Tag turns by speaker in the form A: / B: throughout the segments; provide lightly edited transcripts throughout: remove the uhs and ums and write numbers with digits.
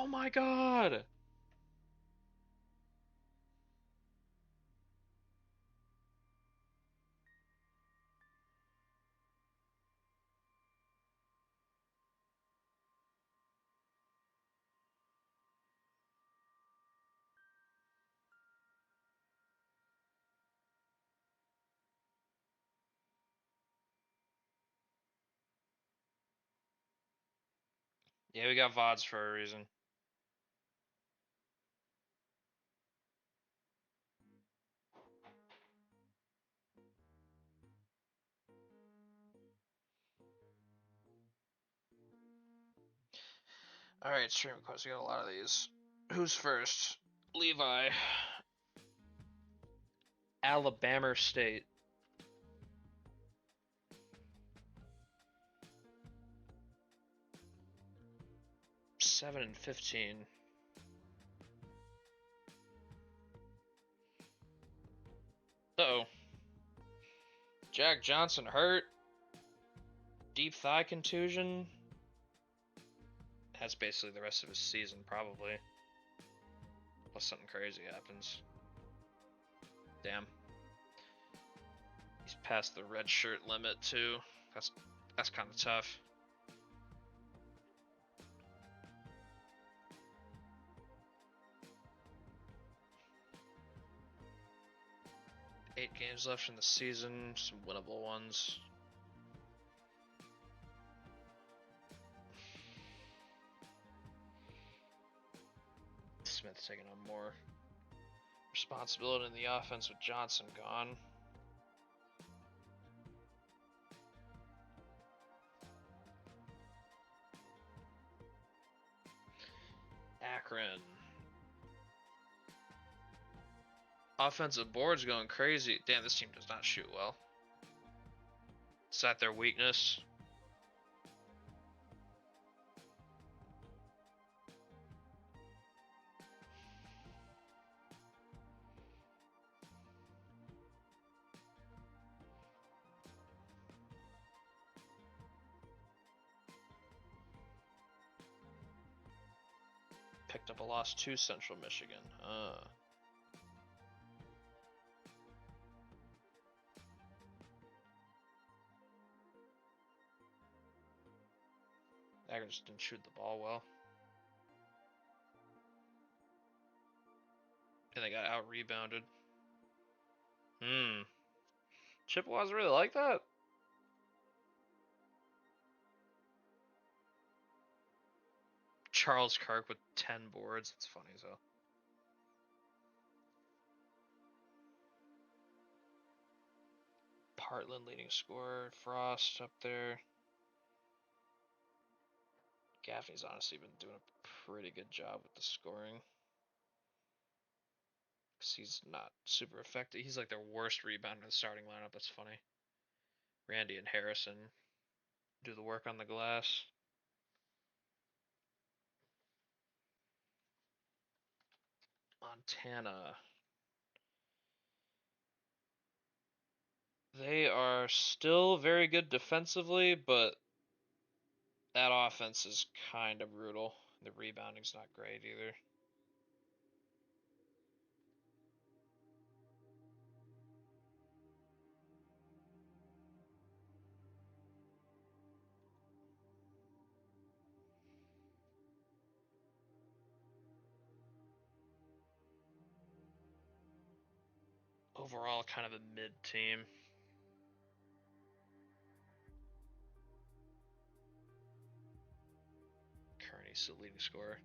A: Oh my god! Yeah, we got VODs for a reason. Alright, stream requests. We got a lot of these. Who's first? Levi. Alabama State. 7-15. Uh-oh. Jack Johnson hurt. Deep thigh contusion. That's basically the rest of his season, probably. Unless something crazy happens. Damn. He's past the red shirt limit, too. That's kind of tough. Eight games left in the season, some winnable ones. Smith taking on more responsibility in the offense with Johnson gone. Akron. Offensive board's going crazy. Damn, this team does not shoot well. Is that their weakness? Picked up a loss to Central Michigan. Akron just didn't shoot the ball well. And they got out-rebounded. Chippewas really like that? Charles Kirk with 10 boards. It's funny as hell. Partland leading scorer. Frost up there. Gaffney's honestly been doing a pretty good job with the scoring. Because he's not super effective. He's like their worst rebounder in the starting lineup. That's funny. Randy and Harrison do the work on the glass. Montana. They are still very good defensively, but that offense is kind of brutal. The rebounding's not great either. Overall, kind of a mid team. Kearney's the leading scorer.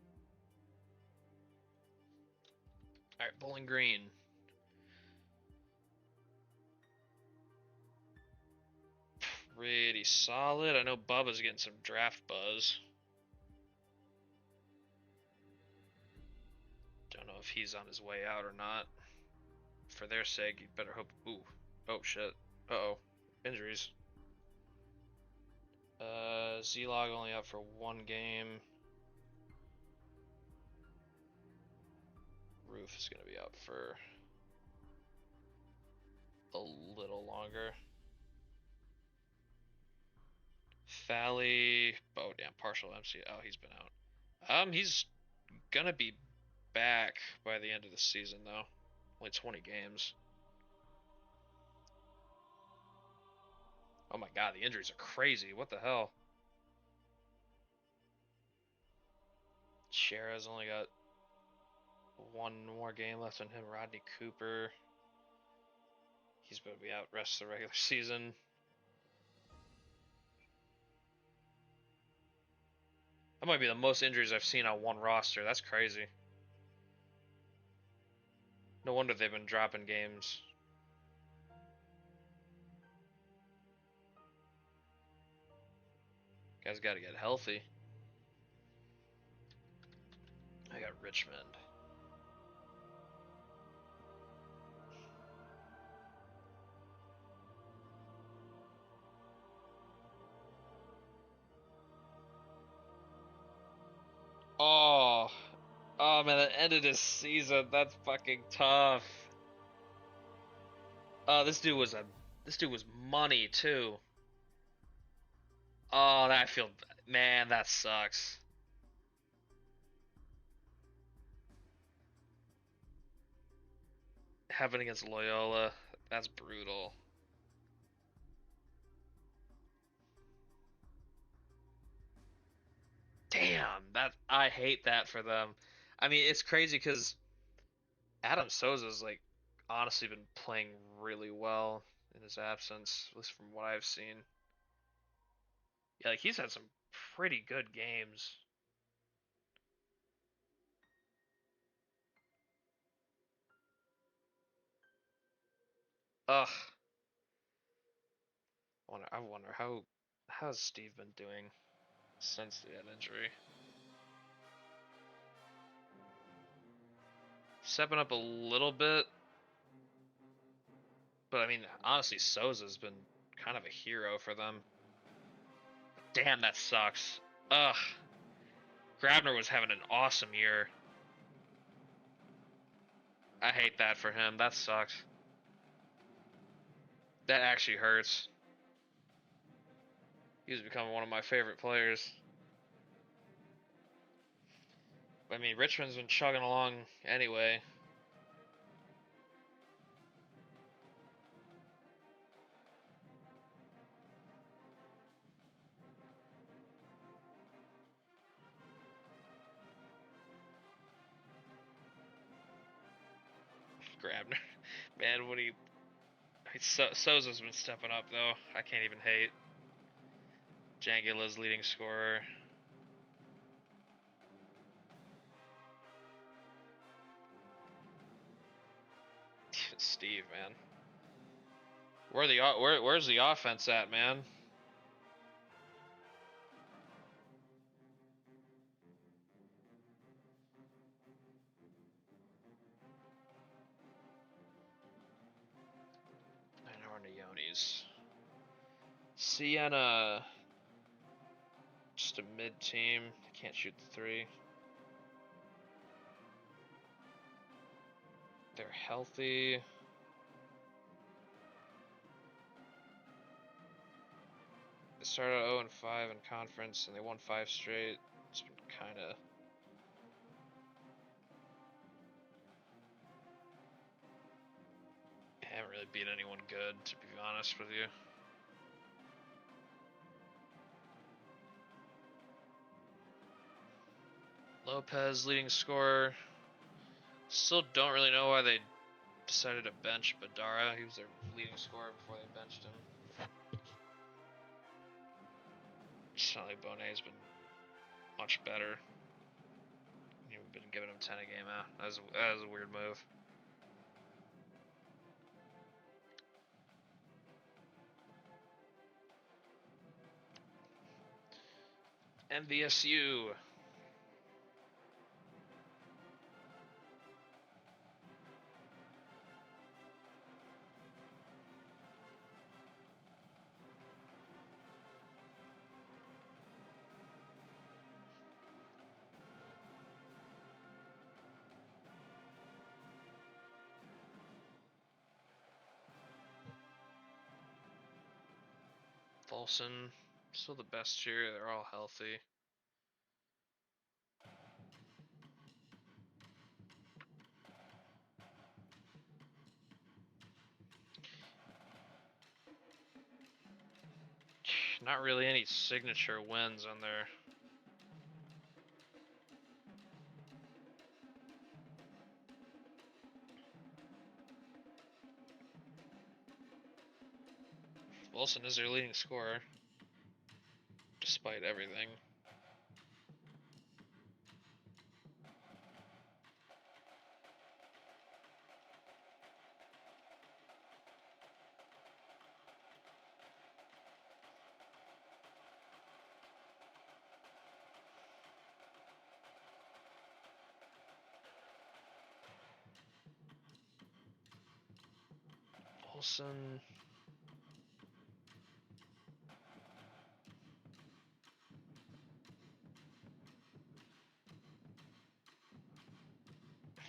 A: Alright, Bowling Green. Pretty solid. I know Bubba's getting some draft buzz. Don't know if he's on his way out or not. For their sake, you better hope. Ooh. Oh, shit. Uh-oh. Injuries. Z-Log only out for one game. Roof is going to be out for a little longer. Fally. Oh, damn. Partial MC. Oh, he's been out. He's gonna be back by the end of the season, though. Only 20 games. Oh my god, the injuries are crazy. What the hell? Shara's only got one more game left on him. Rodney Cooper. He's going to be out rest of the regular season. That might be the most injuries I've seen on one roster. That's crazy. No wonder they've been dropping games. Guys got to get healthy. I got Richmond. Oh, oh man, the end of this season. That's fucking tough. This dude was money too. Oh, that I feel, man, that sucks. Having against Loyola, that's brutal. Damn, that I hate that for them. I mean, it's crazy because Adam Souza's like honestly been playing really well in his absence, at least from what I've seen. Yeah, like he's had some pretty good games. Ugh. I wonder how's Steve been doing since that injury. Stepping up a little bit, but I mean, honestly, Souza's been kind of a hero for them. Damn, that sucks. Ugh. Grabner was having an awesome year. I hate that for him. That sucks. That actually hurts. He's becoming one of my favorite players. I mean, Richmond's been chugging along anyway. Grabner. Man, what he. Souza's been stepping up, though. I can't even hate. Jangula's leading scorer. Steve, man. Where's the offense at, man? I know we're in the Yonis. Sienna, just a mid team. Can't shoot the three. They're healthy. They started 0-5 in conference, and they won 5 straight. It's been kind of. Haven't really beat anyone good, to be honest with you. Lopez leading scorer. Still don't really know why they decided to bench Badara. He was their leading scorer before they benched him. It's not like Bonet's been much better. You've been giving him 10 a game out. That was a weird move. MVSU. Folsom, still the best here. They're all healthy. Not really any signature wins on there. Wilson is their leading scorer, despite everything. Wilson.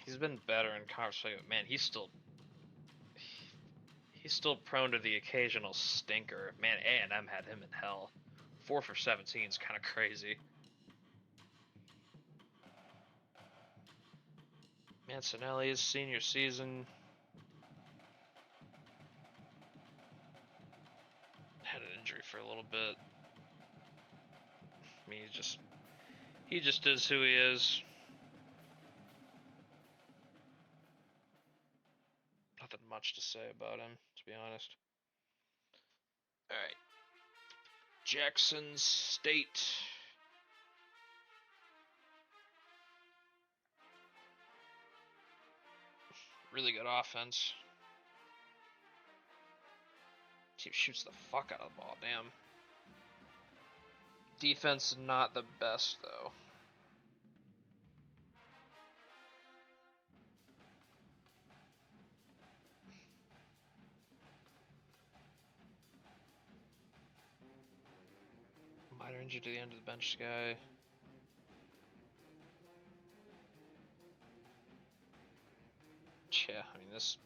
A: He's been better in conference play, but man, he's still prone to the occasional stinker. Man, A&M had him in hell. 4 for 17 is kind of crazy. Mancinelli's senior season had an injury for a little bit. I mean, he just is who he is. Nothing much to say about him, to be honest. All right, Jackson State. Really good offense. Team shoots the fuck out of the ball, damn. Defense not the best though. Minor injury to the end of the bench guy. Yeah, I mean this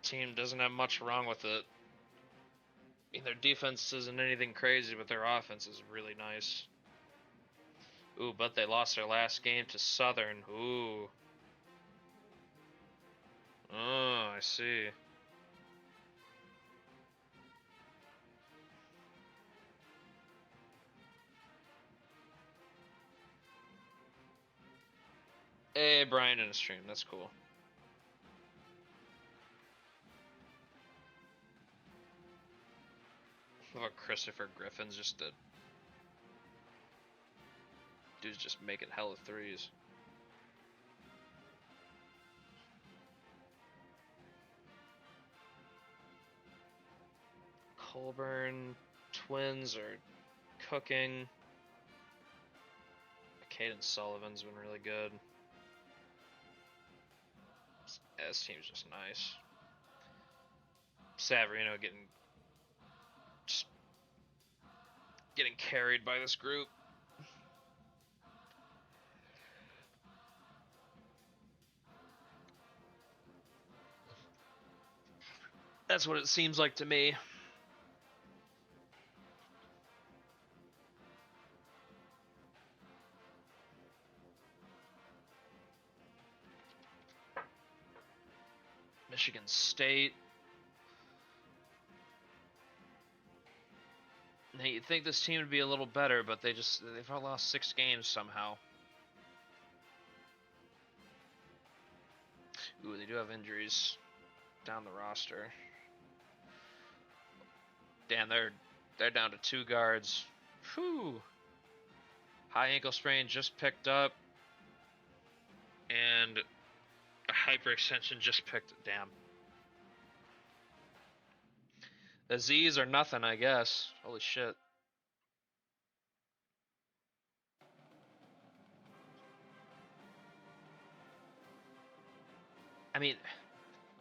A: team doesn't have much wrong with it. I mean, their defense isn't anything crazy, but their offense is really nice. Ooh, but they lost their last game to Southern. Ooh. Oh, I see. Hey, Brian in a stream. That's cool. How about Christopher Griffin's just a dude's just making hella threes. Colburn twins are cooking. Caden Sullivan's been really good. This team's just nice. Savarino getting carried by this group. That's what it seems like to me. Michigan State. Now, you'd think this team would be a little better, but they've lost 6 games somehow. Ooh, they do have injuries down the roster. Damn, they're down to 2 guards. Whew. High ankle sprain just picked up, and a hyperextension just picked. Damn. The Z's are nothing, I guess. Holy shit. I mean,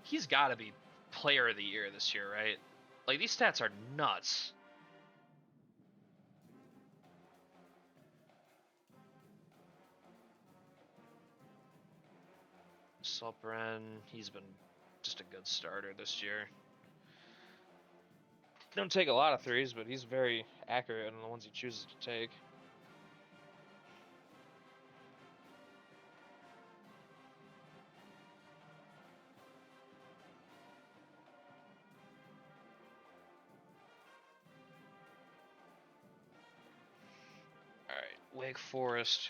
A: he's got to be player of the year this year, right? Like, these stats are nuts. Sulpren, he's been just a good starter this year. Don't take a lot of threes, but he's very accurate on the ones he chooses to take. Wake Forest.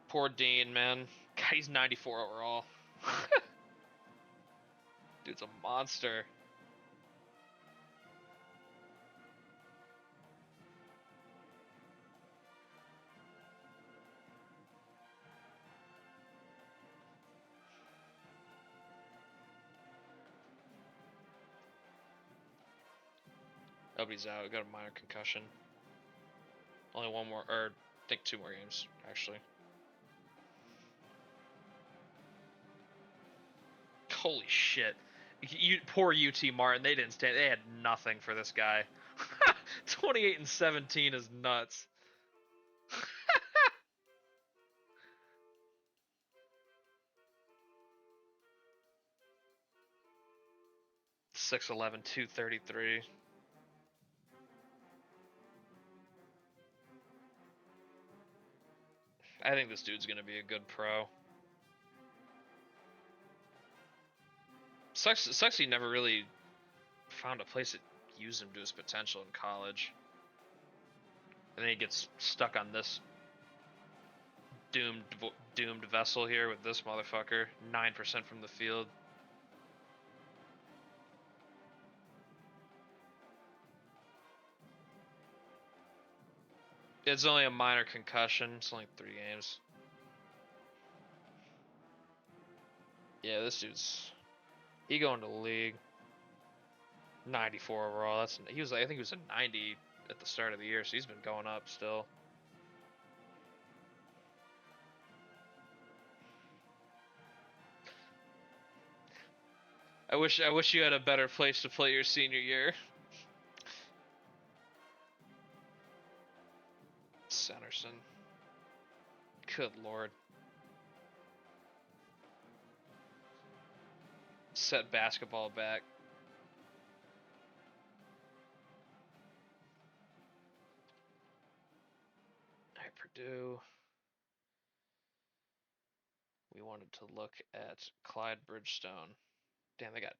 A: Poor Dean, man. God, he's 94 overall. Dude's a monster. Nobody's out. Got a minor concussion. Only one more, or I think 2 more games, actually. Holy shit. Poor UT Martin. They didn't stand. They had nothing for this guy. 28-17 is nuts. 6'11", 233. I think this dude's gonna be a good pro. Sucks he never really found a place that used him to his potential in college. And then he gets stuck on this doomed vessel here with this motherfucker. 9% from the field. It's only a minor concussion. It's only 3 games. Yeah, this dude's he going to the league. 94 overall. I think he was a 90 at the start of the year, so he's been going up still. I wish you had a better place to play your senior year. Sanderson. Good lord. Set basketball back. Alright, Purdue. We wanted to look at Clyde Bridgestone. Damn, they got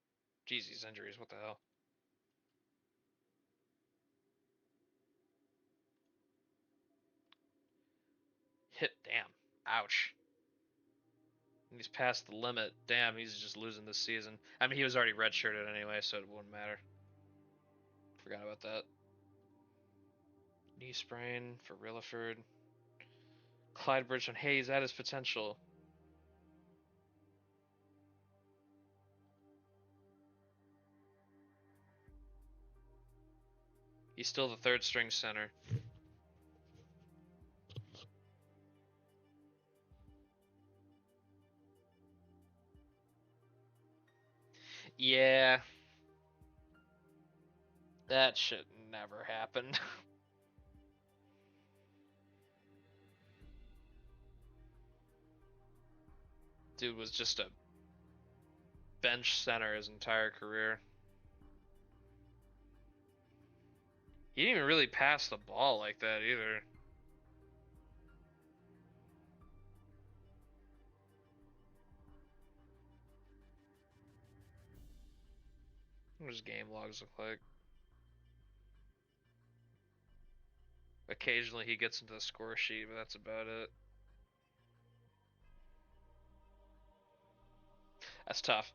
A: Jeezy's injuries. What the hell? Hit. Damn. Ouch. He's past the limit. Damn, he's just losing this season. I mean, he was already redshirted anyway, so it wouldn't matter. Forgot about that. Knee sprain for Rilliford. Clyde Bridgestone. Hey, he's at his potential. He's still the 3rd string center. Yeah. That shit never happened. Dude was just a bench center his entire career. He didn't even really pass the ball like that either. What does game logs look like? Occasionally he gets into the score sheet, but that's about it. That's tough.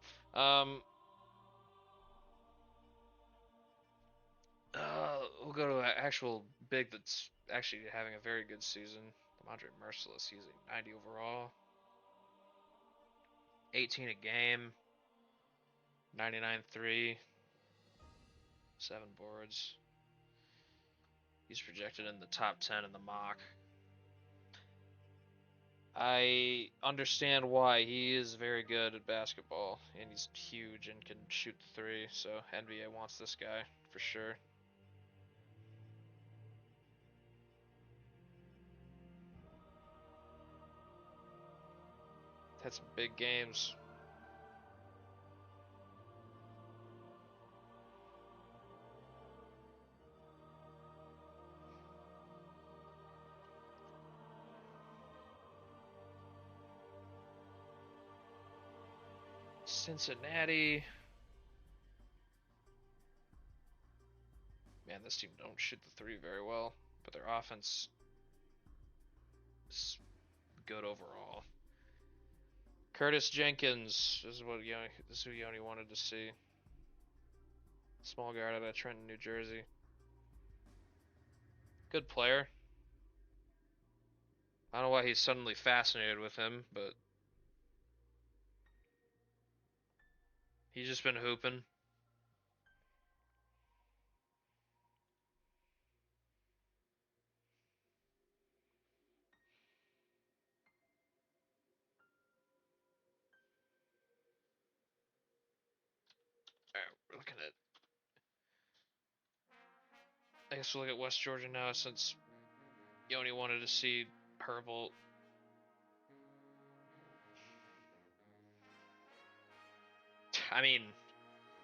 A: We'll go to an actual big that's actually having a very good season. De'Mondre Merciless, he's a 90 overall. 18 a game. 99-3. 7 boards. He's projected in the top 10 in the mock. I understand why. He is very good at basketball, and he's huge and can shoot the 3, so NBA wants this guy for sure. Had some big games. Cincinnati. Man, this team don't shoot the 3 very well, but their offense is good overall. Curtis Jenkins, this is who Yoni wanted to see. Small guard out of Trenton, New Jersey. Good player. I don't know why he's suddenly fascinated with him, but he's just been hooping. Alright, we're looking at... I guess we'll look at West Georgia now, since Yoni wanted to see Herbold. I mean,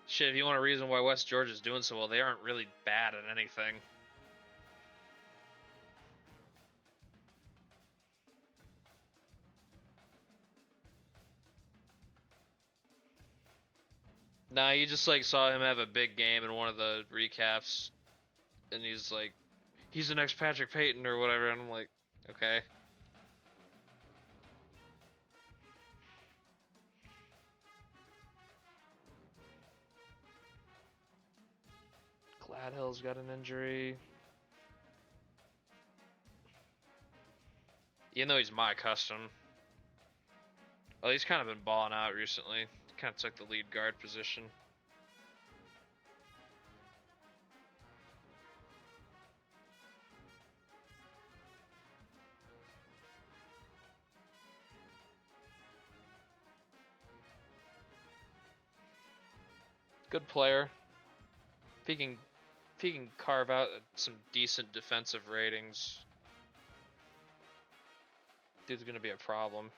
A: shit, if you want a reason why West Georgia's doing so well, they aren't really bad at anything. Nah, you just like saw him have a big game in one of the recaps, and he's like, he's the next Patrick Payton or whatever, and I'm like, okay. Gladhill's got an injury. Even though he's my custom. Well, he's kind of been balling out recently. He kind of took the lead guard position. Good player. If he can carve out some decent defensive ratings, dude's gonna be a problem.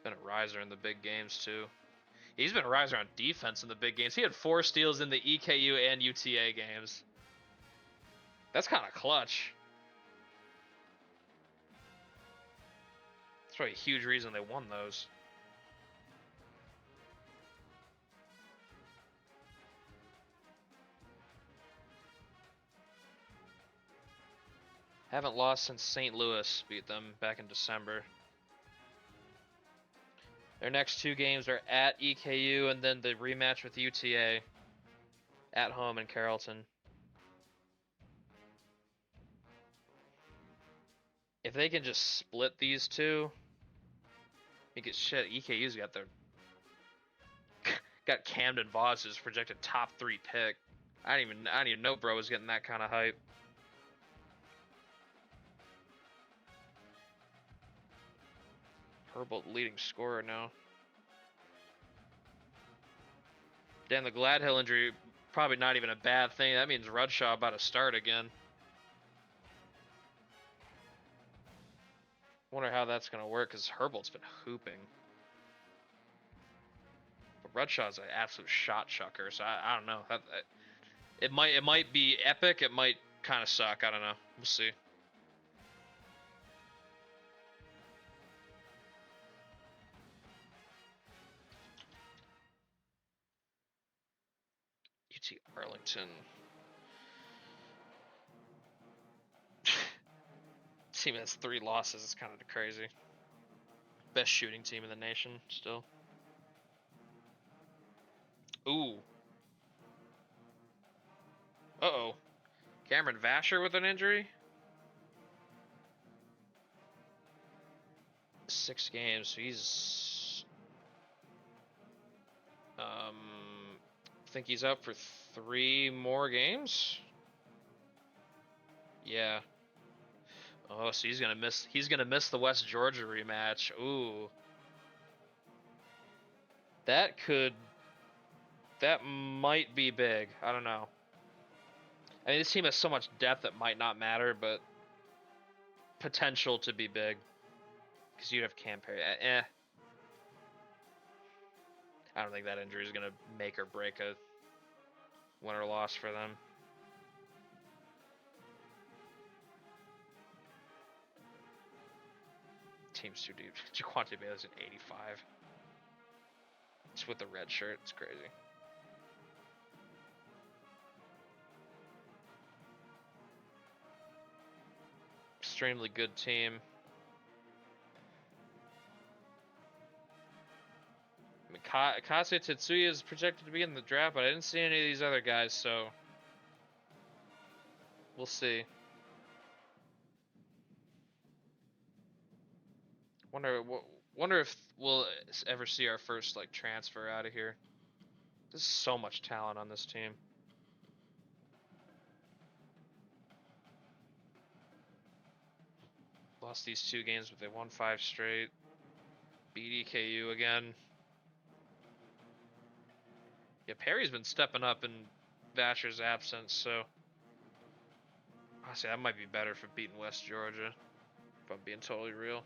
A: Been a riser in the big games too. He's been a riser on defense in the big games. He had 4 steals in the EKU and UTA games. That's kind of clutch. That's probably a huge reason they won those. Haven't lost since St. Louis beat them back in December. Their next 2 games are at EKU and then the rematch with UTA at home in Carrollton. If they can just split these 2, you get shit. EKU's got their got Camden Voss's projected top 3 pick. I didn't even know bro was getting that kind of hype. Herbold leading scorer now. Damn, the Gladhill injury, probably not even a bad thing. That means Rudshaw about to start again. Wonder how that's going to work, because Herbold's been hooping. But Rudshaw's an absolute shot chucker, so I don't know. It might be epic, it might kind of suck, I don't know. We'll see. UT Arlington. Team has 3 losses. It's kind of crazy. Best shooting team in the nation, still. Ooh. Uh-oh. Cameron Vasher with an injury? 6 games, so he's... I think he's out for 3 more games? Yeah. Oh, so he's gonna miss the West Georgia rematch. Ooh. That might be big. I don't know. I mean, this team has so much depth it might not matter, but potential to be big. Because you'd have Cam Perry. I don't think that injury is gonna make or break a win or loss for them. team's too deep. Jaquante Bailey's at 85. It's with the red shirt. It's crazy. Extremely good team. I mean, Kase Tetsuya is projected to be in the draft, but I didn't see any of these other guys, so we'll see. Wonder if we'll ever see our first like transfer out of here. There's so much talent on this team. Lost these 2 games, but they won 5 straight. BDKU again. Yeah, Perry's been stepping up in Vasher's absence, so honestly, that might be better for beating West Georgia, if I'm being totally real.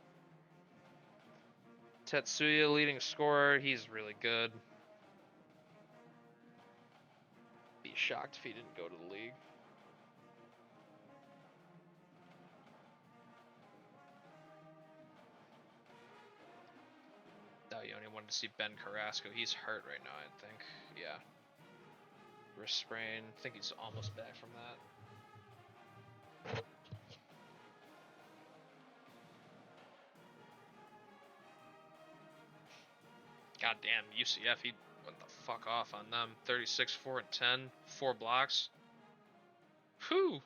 A: Tetsuya, leading scorer, he's really good. Be shocked if he didn't go to the league. Oh, you only wanted to see Ben Carrasco. He's hurt right now, I think. Yeah. Wrist sprain. I think he's almost back from that. God damn, UCF, he went the fuck off on them. 36, 4, and 10. 4 blocks. Whew.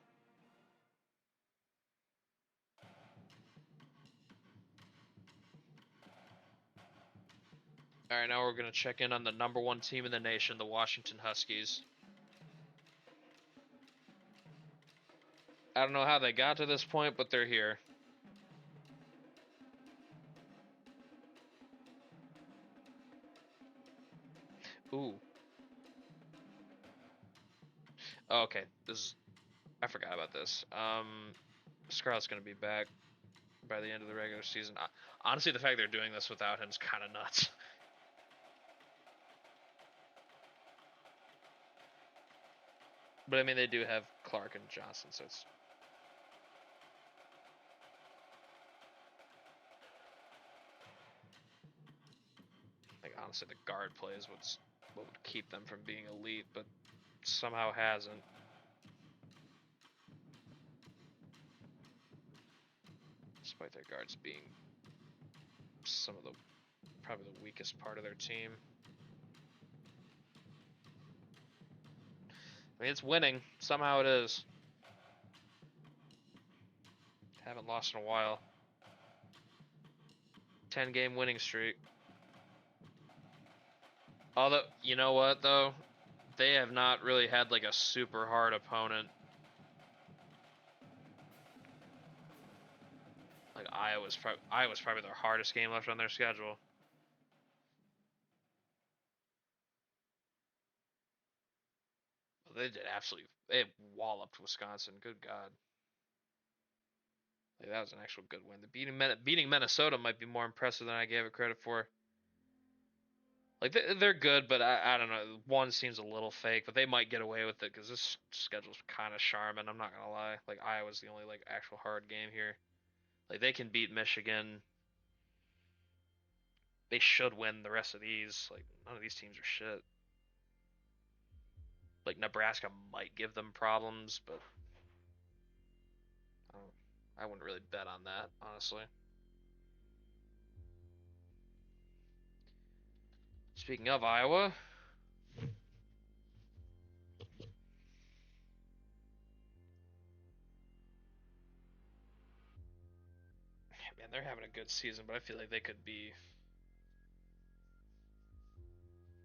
A: Alright, now we're going to check in on the #1 team in the nation, the Washington Huskies. I don't know how they got to this point, but they're here. Ooh. Oh, okay, I forgot about this. Scarlett's going to be back by the end of the regular season. Honestly, the fact they're doing this without him is kind of nuts. But I mean, they do have Clark and Johnson, so it's... Like, honestly, the guard play is what would keep them from being elite, but somehow hasn't. Despite their guards being some of probably the weakest part of their team. I mean, it's winning. Somehow it is. Haven't lost in a while. 10-game winning streak. Although, you know what, though? They have not really had, like, a super hard opponent. Like, Iowa's probably their hardest game left on their schedule. They did absolutely... They walloped Wisconsin. Good God. Like, that was an actual good win. Beating Minnesota might be more impressive than I gave it credit for. Like, they're good, but I don't know. One seems a little fake, but they might get away with it because this schedule's kind of Charmin. I'm not gonna lie. Like, Iowa's the only like actual hard game here. Like, they can beat Michigan. They should win the rest of these. Like, none of these teams are shit. Like, Nebraska might give them problems, but I wouldn't really bet on that, honestly. Speaking of Iowa, man, they're having a good season, but I feel like they could be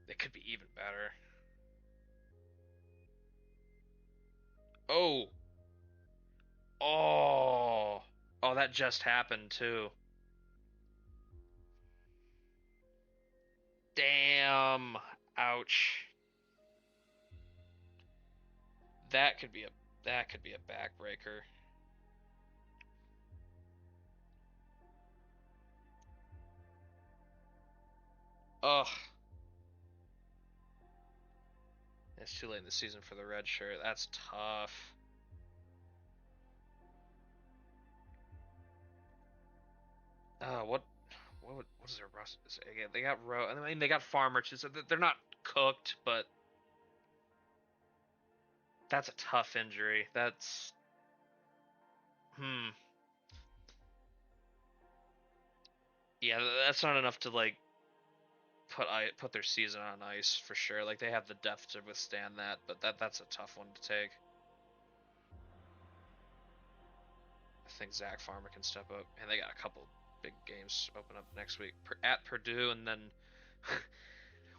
A: even better. Oh. Oh. Oh, that just happened too. Damn. Ouch. That could be a backbreaker. Ugh. It's too late in the season for the red shirt. That's tough. What is their rust? They got I mean, they got farmer too, so they're not cooked, but that's a tough injury. That's hmm. Yeah, that's not enough to like put their season on ice for sure. Like they have the depth to withstand that, but that's a tough one to take. I think Zach Farmer can step up, and they got a couple big games open up next week at Purdue, and then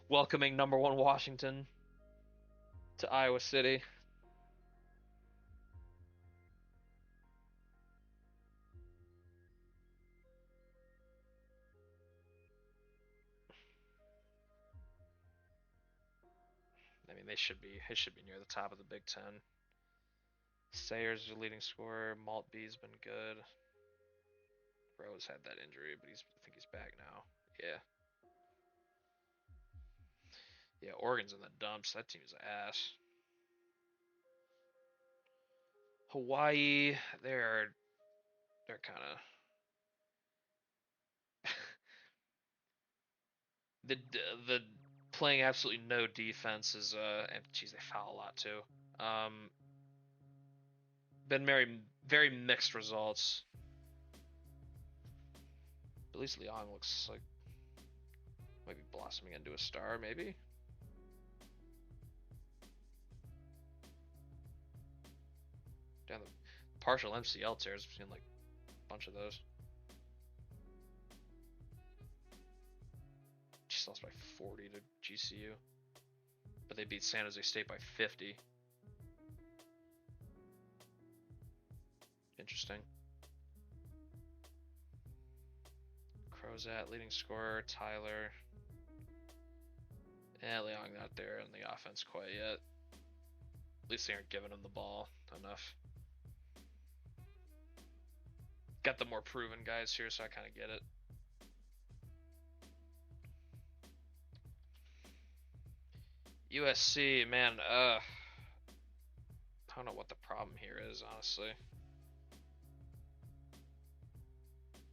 A: welcoming number one Washington to Iowa City. I mean, they should be near the top of the Big Ten. Sayers is your leading scorer. Maltby's been good. Rose had that injury, but I think he's back now. Yeah. Yeah, Oregon's in the dumps. That team's ass. Hawaii, they're kind of the playing absolutely no defense is and geez, they foul a lot too. Um, been very mixed results. At least Leon looks like might be blossoming into a star, maybe. Down the partial MCL tears, I've seen like a bunch of those. Just lost by 40 to GCU, but they beat San Jose State by 50. Interesting. Crozat leading scorer, Tyler. Leon not there in the offense quite yet. At least they aren't giving him the ball enough. Got the more proven guys here, so I kind of get it. USC, man, I don't know what the problem here is, honestly.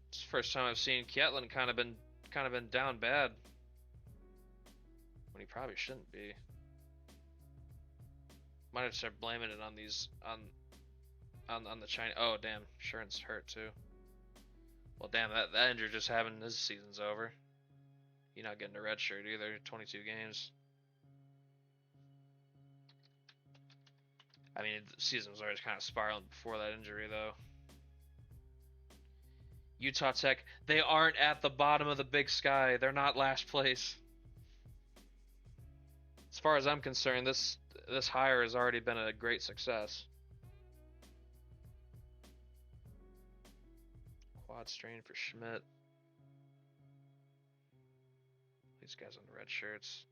A: It's the first time I've seen Kietlin kind of been down bad when he probably shouldn't be. Might have to start blaming it on these on the China. Oh damn, Sherman's hurt too. Well, damn, that injury just happened. His season's over. You're not getting a red shirt either. 22 games. I mean, the season was already kind of spiraling before that injury, though. Utah Tech, they aren't at the bottom of the Big Sky. They're not last place. As far as I'm concerned, this hire has already been a great success. Quad strain for Schmidt. These guys on the red shirts.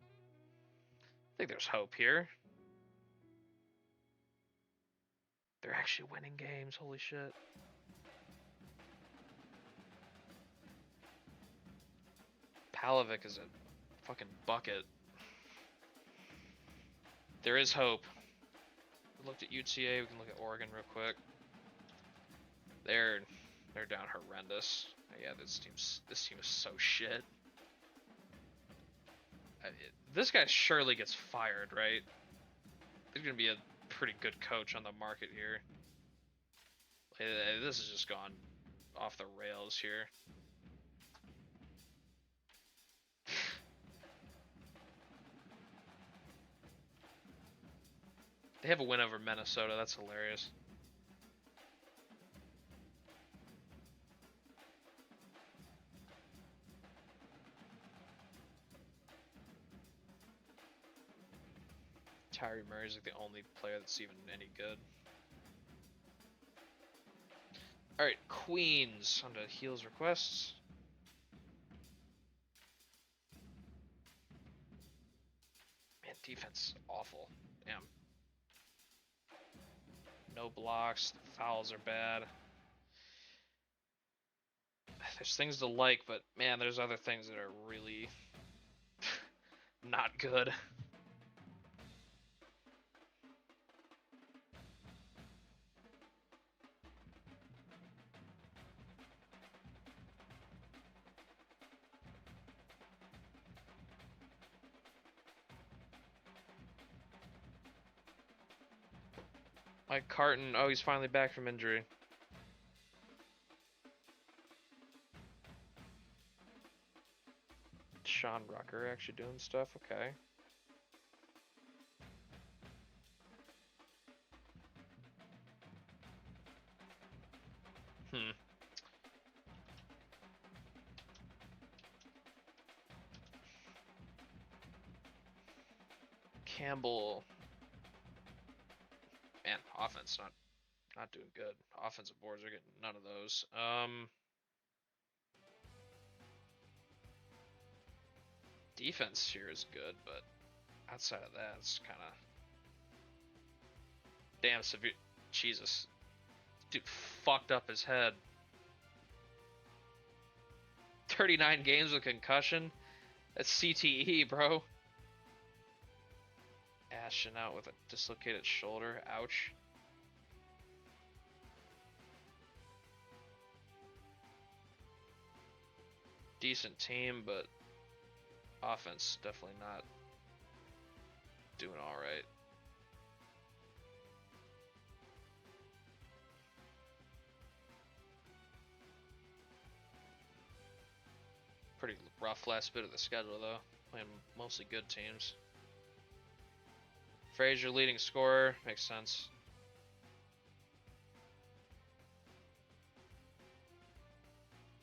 A: I think there's hope here. They're actually winning games. Holy shit. Palovic is a fucking bucket. There is hope. We looked at UTA. We can look at Oregon real quick. They're down horrendous. Yeah, this team is so shit. This guy surely gets fired, right? There's gonna be a pretty good coach on the market here. This has just gone off the rails here. They have a win over Minnesota. That's hilarious. Tyree Murray's like the only player that's even any good. Alright, Queens onto heels requests. Man, defense awful. Damn. No blocks, the fouls are bad. There's things to like, but man, there's other things that are really not good. Mike Carton. Oh, he's finally back from injury. Sean Rucker actually doing stuff. Okay. Hmm. Campbell. Man, offense not doing good. Offensive boards are getting none of those. Defense here is good, but outside of that, it's kind of damn severe. Jesus, dude fucked up his head. 39 games with concussion. That's CTE, bro. Ashton out with a dislocated shoulder. Ouch. Decent team, but offense definitely not doing all right. Pretty rough last bit of the schedule, though. Playing mostly good teams. Frazier leading scorer. Makes sense.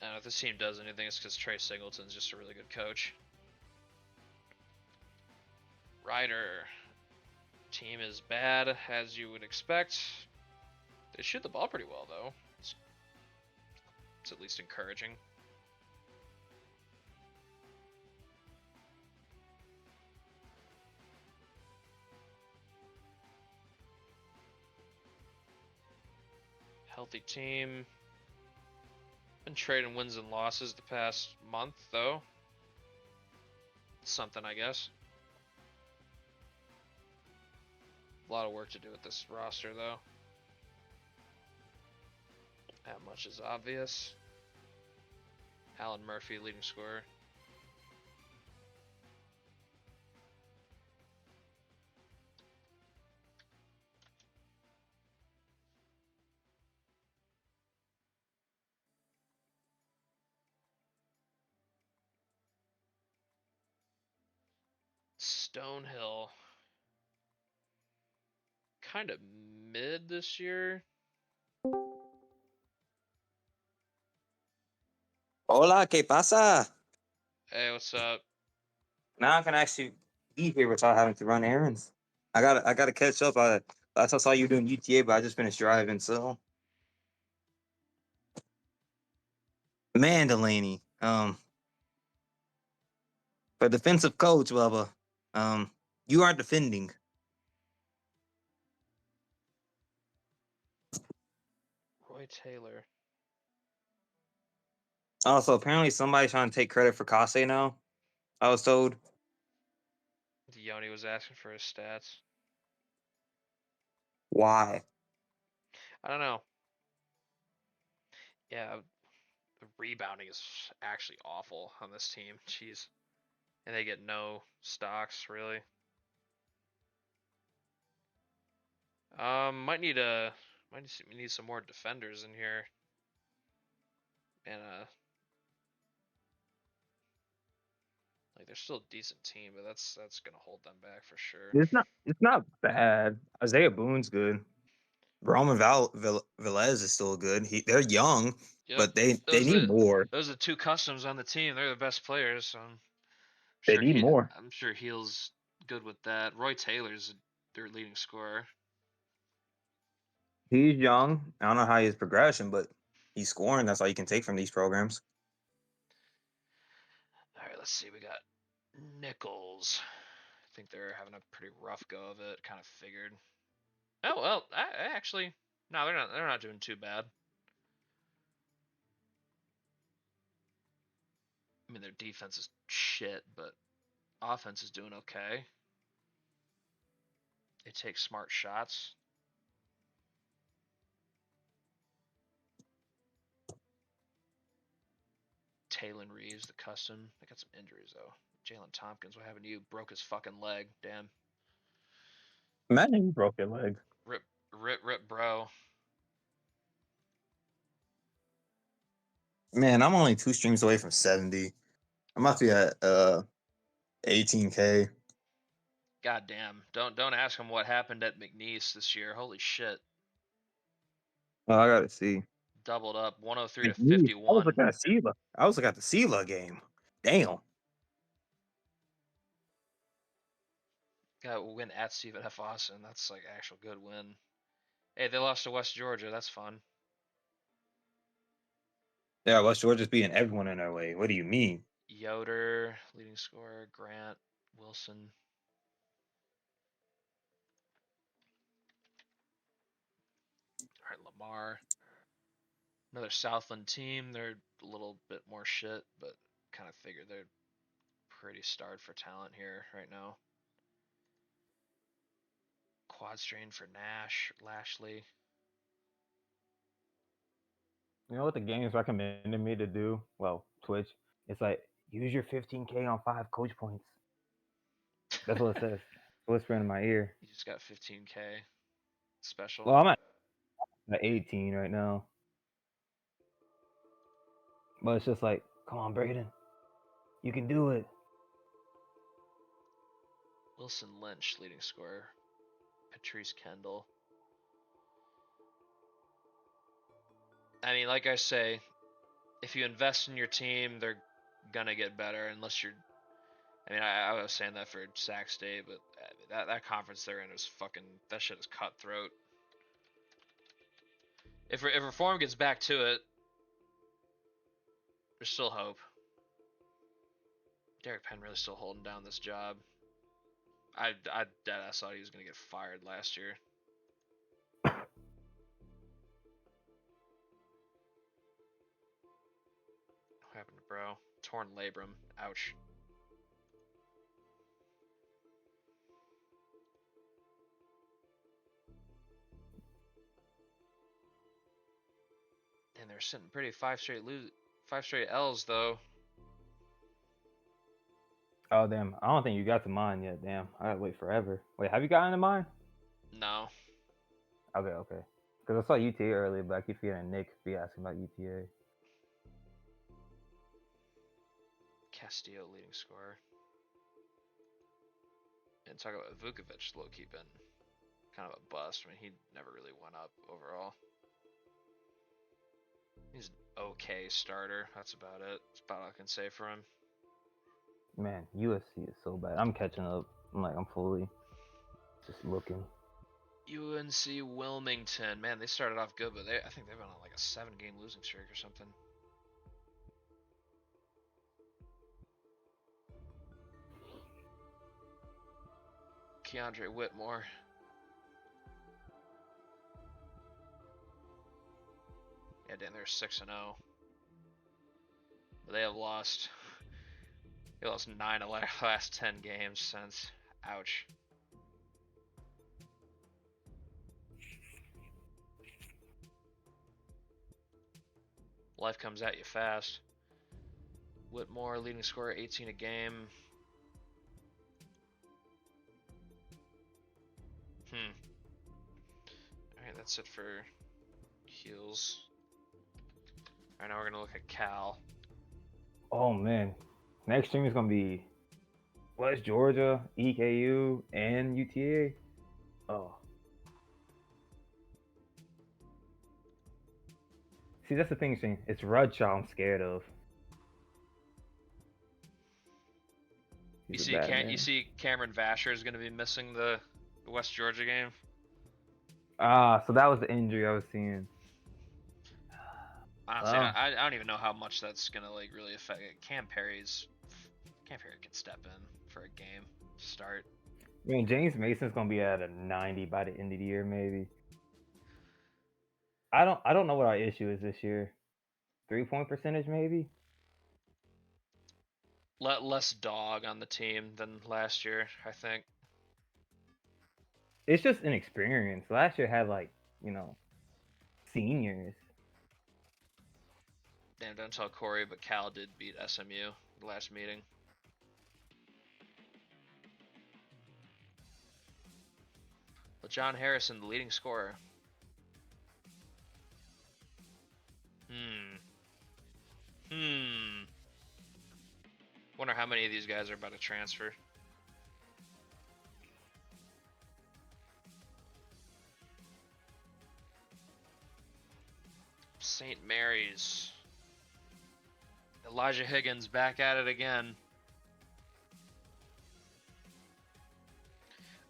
A: And if this team does anything, it's because Trey Singleton's just a really good coach. Ryder. Team is bad, as you would expect. They shoot the ball pretty well, though. It's at least encouraging. Healthy team. Been trading wins and losses the past month, though. Something, I guess. A lot of work to do with this roster, though. That much is obvious. Alan Murphy, leading scorer. Stonehill. Kind of mid this year.
B: Hola, ¿qué pasa?
A: Hey, what's up?
B: Now I can actually be here without having to run errands. I gotta catch up. I saw you doing UTA, but I just finished driving. So man, Delaney, for defensive coach, Bubba, you aren't defending.
A: Roy Taylor.
B: Also, apparently somebody's trying to take credit for Kase now. I was told.
A: Yoni was asking for his stats.
B: Why?
A: I don't know. Yeah, the rebounding is actually awful on this team. Jeez. And they get no stocks, really. We need some more defenders in here. And like they're still a decent team, but that's gonna hold them back for sure.
B: It's not bad. Isaiah Boone's good. Roman Velez is still good. They're young,
A: Yep.
B: but they
A: Those
B: need
A: are
B: more.
A: those are two customs on the team. They're the best players, so
B: They need more.
A: I'm sure Heel's good with that. Roy Taylor's their leading scorer.
B: He's young. I don't know how his progression, but he's scoring. That's all you can take from these programs.
A: All right, let's see. We got Nichols. I think they're having a pretty rough go of it. Kind of figured. Oh well, I actually no, they're not. They're not doing too bad. I mean, their defense is shit, but offense is doing okay. They take smart shots. Taylon Reeves, the custom. They got some injuries though. Jalen Tompkins, what happened to you? Broke his fucking leg. Damn.
B: Imagine you broke your leg.
A: Rip Rip, bro.
B: Man, I'm only 2 streams away from 70. I'm about to be at 18K.
A: God damn. Don't ask him what happened at McNeese this year. Holy shit.
B: Oh, I gotta see.
A: Doubled up 103 to
B: McNeese. I was
A: 51.
B: looking at Sela. I was looking at the Sela game. Damn.
A: Got a win at Stephen F. Austin. That's like actual good win. Hey, they lost to West Georgia. That's fun.
B: Yeah, West Georgia's beating everyone in their way. What do you mean?
A: Yoder, leading scorer. Grant, Wilson. All right, Lamar. Another Southland team. They're a little bit more shit, but kind of figured they're pretty starved for talent here right now. Quad strain for Lashley.
C: You know what the game's recommended me to do? Well, Twitch. It's like use your 15K on 5 coach points. That's what it says. Whispering in my ear.
A: You just got 15K special.
C: Well, I'm at 18 right now. But it's just like, come on, Braden. You can do it.
A: Wilson Lynch, leading scorer. Patrice Kendall. I mean, like I say, if you invest in your team, they're gonna get better. Unless you're, I mean, I was saying that for Sac State, but that conference they're in is fucking, that shit is cutthroat. If reform gets back to it, there's still hope. Derek Penn really still holding down this job. I deadass thought he was gonna get fired last year. What happened to bro? Torn labrum. Ouch. And they're sitting pretty 5 straight L's though.
C: Oh, damn. I don't think you got to mine yet. Damn. I gotta wait forever. Wait, have you gotten to mine?
A: No.
C: Okay. Because I saw UTA earlier, but I keep forgetting Nick be asking about UTA.
A: Castillo, leading scorer. And talk about Vukovic, low key been kind of a bust. I mean, he never really went up overall. He's an okay starter. That's about it. That's about all I can say for him.
C: Man, USC is so bad. I'm catching up. I'm fully just looking.
A: UNC Wilmington. Man, they started off good, but I think they've been on like a 7-game losing streak or something. Keandre Whitmore. Yeah, damn, they're 6-0. But they have lost. They lost 9 of the last 10 games since. Ouch. Life comes at you fast. Whitmore, leading scorer, 18 a game. Alright, that's it for heels. Alright, now we're gonna look at Cal.
C: Oh, man. Next stream is going to be West Georgia, EKU, and UTA. Oh. See, that's the thing, Shane. It's Rudshaw I'm scared of.
A: You see Cameron Vasher is going to be missing the West Georgia game.
C: So that was the injury I was seeing.
A: Honestly, I don't even know how much that's going to like really affect it. Cam Perry can step in for a game start.
C: I mean, James Mason's gonna be at a 90 by the end of the year, maybe. I don't know what our issue is this year. 3-point percentage, maybe.
A: Less dog on the team than last year, I think.
C: It's just inexperience. Last year had seniors.
A: Damn, don't tell Corey, but Cal did beat SMU the last meeting. But John Harrison, the leading scorer. Wonder how many of these guys are about to transfer. St. Mary's. Elijah Higgins back at it again.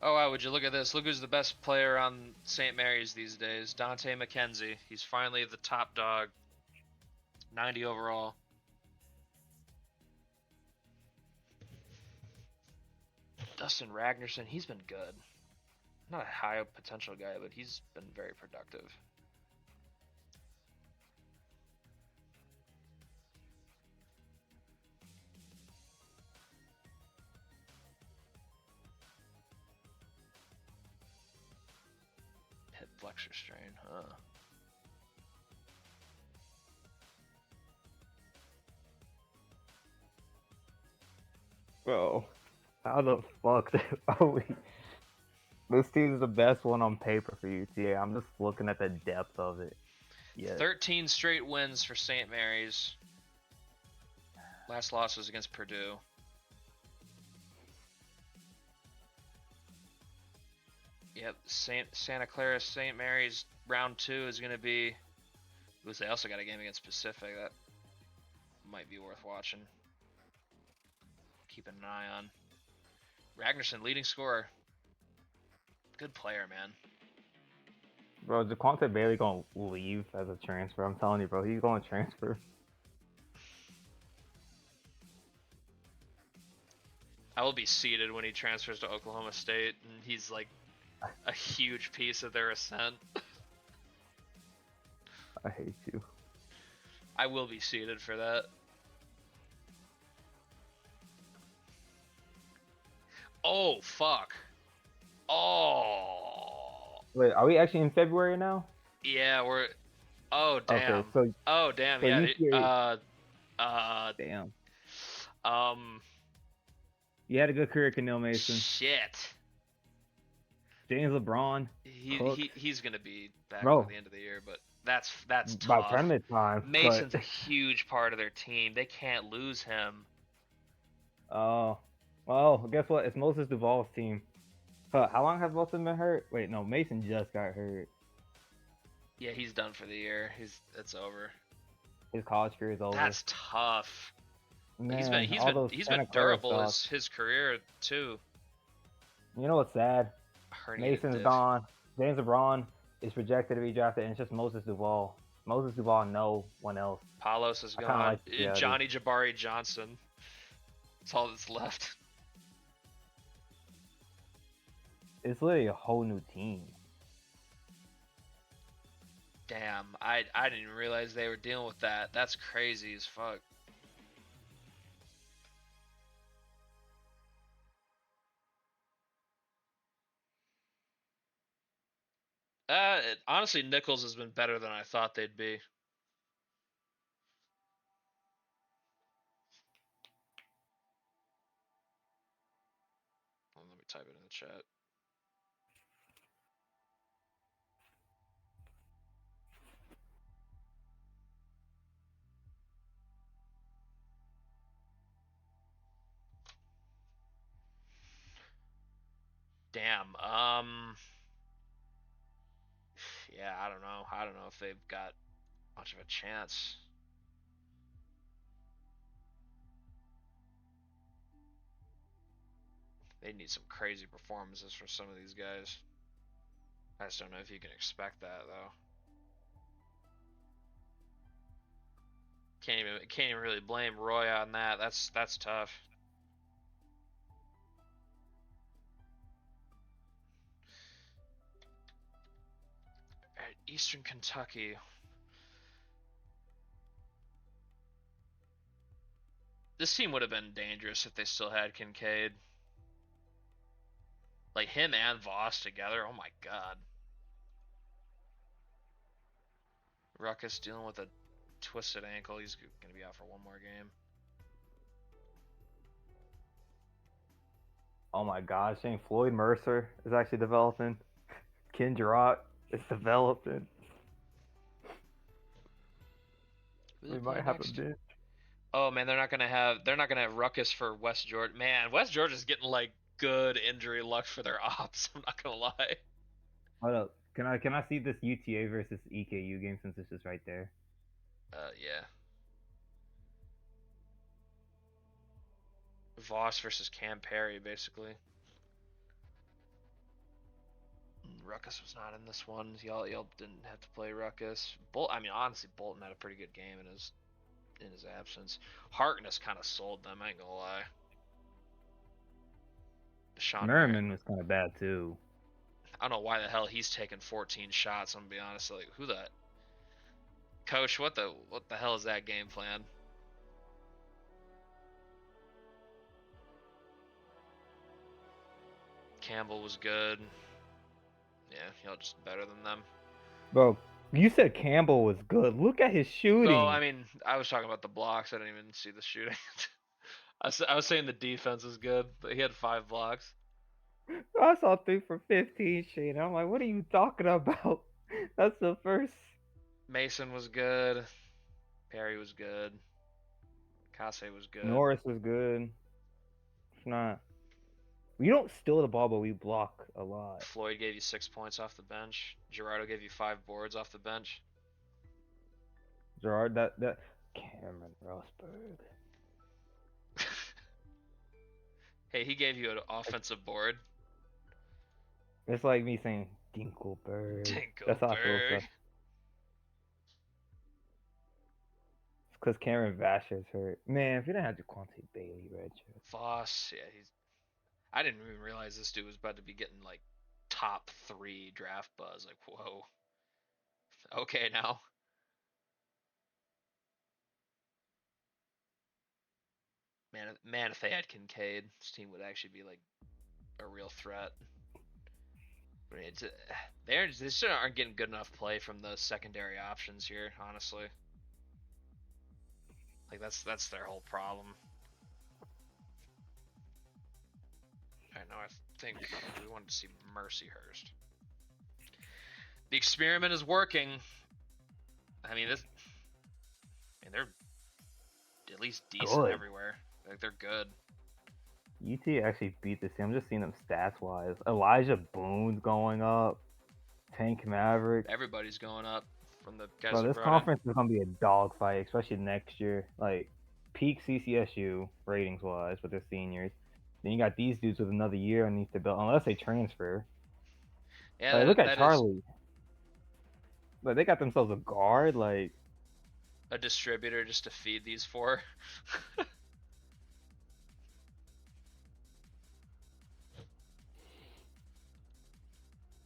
A: Oh wow, would you look at this? Look who's the best player on St. Mary's these days. Dante McKenzie. He's finally the top dog. 90 overall. Dustin Ragnarsson, he's been good. Not a high potential guy, but he's been very productive. Hip flexor strain, huh?
C: Bro, how the fuck are we? This team is the best one on paper for UTA. I'm just looking at the depth of it. Yeah.
A: 13 straight wins for St. Mary's. Last loss was against Purdue. Yep, Santa Clara St. Mary's round 2 is going to be. They also got a game against Pacific that might be worth watching. Keeping an eye on. Ragnarsson, leading scorer. Good player, man.
C: Bro, Jaquante Bailey gonna leave as a transfer. I'm telling you, bro, he's gonna transfer.
A: I will be seated when he transfers to Oklahoma State, and he's like a huge piece of their ascent.
C: I hate you.
A: I will be seated for that. Oh, fuck. Oh.
C: Wait, are we actually in February now?
A: Yeah, we're. Oh, damn.
C: Okay, so
A: Oh, damn.
C: so
A: Yeah.
C: damn.
A: Um.
C: You had a good career, Keneal Mason.
A: Shit.
C: James LeBron.
A: He's gonna be back
C: Bro.
A: by the end of the year, but that's tough.
C: By tournament time.
A: Mason's a huge part of their team. They can't lose him.
C: Oh, well, guess what? It's Moses Duval's team. Huh, how long has Wilson been hurt? Wait, no, Mason just got hurt.
A: Yeah, he's done for the year. It's over.
C: His college career is over.
A: That's tough.
C: Man,
A: he's been durable his career too.
C: You know what's sad?
A: Herniated
C: Mason's
A: disc.
C: gone. James LeBron is projected to be drafted, and it's just Moses Duval. Moses Duval, no one else.
A: Palos is gone.
C: Like
A: Johnny Jabari Johnson. That's all that's left.
C: It's literally a whole new team.
A: Damn, I didn't even realize they were dealing with that. That's crazy as fuck. Honestly, Nichols has been better than I thought they'd be. Let me type it in the chat. Damn. Yeah, I don't know. I don't know if they've got much of a chance. They need some crazy performances from some of these guys. I just don't know if you can expect that though. Can't even really blame Roy on that. That's tough. At Eastern Kentucky. This team would have been dangerous if they still had Kincaid. Like him and Voss together. Oh my god. Ruckus dealing with a twisted ankle. He's going to be out for one more game.
C: Oh my gosh, Floyd Mercer is actually developing. Kendrock is developing.
A: Who
C: We
A: they play
C: might have a
A: next?
C: bench.
A: Oh man, they're not gonna have Ruckus for West Georgia. Man, West Georgia's getting like good injury luck for their ops. I'm not gonna lie.
C: Hold up. Can I see this UTA versus EKU game since it's just right there?
A: Yeah. Voss versus Cam Perry, basically. Ruckus was not in this one. Y'all didn't have to play Ruckus. I mean, honestly, Bolton had a pretty good game in his absence. Harkness kind of sold them. I ain't gonna lie. Sean
C: Merriman was kind of bad too.
A: I don't know why the hell he's taking 14 shots. I'm gonna be honest. Like, who that? Coach, what the hell is that game plan? Campbell was good. Yeah, y'all just better than them.
C: Bro, you said Campbell was good. Look at his shooting.
A: Oh, I mean, I was talking about the blocks. I didn't even see the shooting. I was saying the defense is good, but he had 5 blocks.
C: I saw 3 for 15, Shane. I'm like, what are you talking about? That's the first.
A: Mason was good. Perry was good. Kase was good.
C: Norris was good. It's not. We don't steal the ball, but we block a lot.
A: Floyd gave you 6 points off the bench. Gerardo gave you 5 boards off the bench.
C: Gerard, that Cameron Rosberg.
A: Hey, he gave you an offensive board.
C: It's like me saying Dinkelberg. That's how I feel.
A: Dinkelberg.
C: It's because Cameron Vasher's hurt. Man, if you didn't have Jaquante Bailey, redshirt.
A: Voss, yeah, I didn't even realize this dude was about to be getting like top 3 draft buzz. Like, whoa. Okay, now. Man, if they had Kincaid, this team would actually be like a real threat. But they just aren't getting good enough play from the secondary options here, honestly. Like that's their whole problem. Alright, now I think we wanted to see Mercyhurst. The experiment is working. I mean, they're at least decent everywhere. Like, they're good.
C: UT actually beat this team. I'm just seeing them stats wise. Elijah Boone's going up. Tank Maverick.
A: Everybody's going up from the guys.
C: Bro, this conference is gonna be a dogfight, especially next year. Like peak CCSU ratings wise with their seniors. Then you got these dudes with another year underneath the belt, unless they transfer.
A: Yeah,
C: like, look at Charlie. Like, they got themselves a guard, like
A: a distributor just to feed these 4.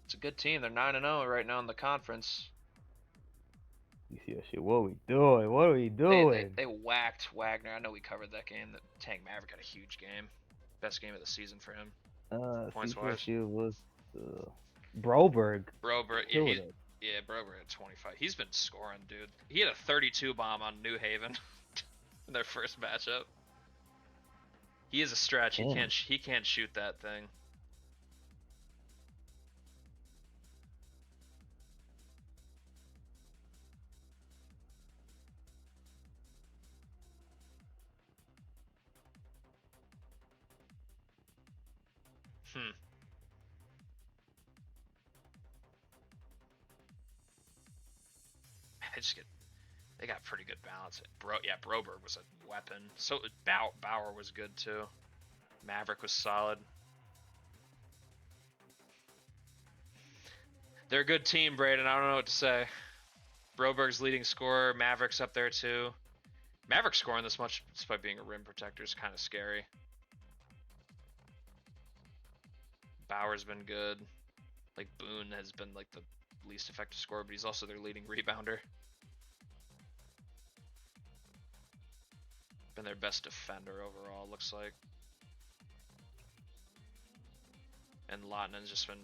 A: It's a good team. They're 9-0 right now in the conference.
C: CCSU, what are we doing? What are we doing?
A: They whacked Wagner. I know we covered that game. That Tank Maverick had a huge game. Best game of the season for him. Points
C: CCSU was Broberg.
A: Broberg, yeah, Broberg at 25. He's been scoring, dude. He had a 32 bomb on New Haven in their first matchup. He is a stretch. He can't shoot that thing. They got pretty good balance. Broberg was a weapon. So Bauer was good too. Maverick was solid. They're a good team, Braden. I don't know what to say. Broberg's leading scorer. Maverick's up there too. Maverick scoring this much despite being a rim protector is kind of scary. Bauer's been good. Like, Boone has been like the least effective scorer, but he's also their leading rebounder. Been their best defender overall, looks like. And Lotman's just been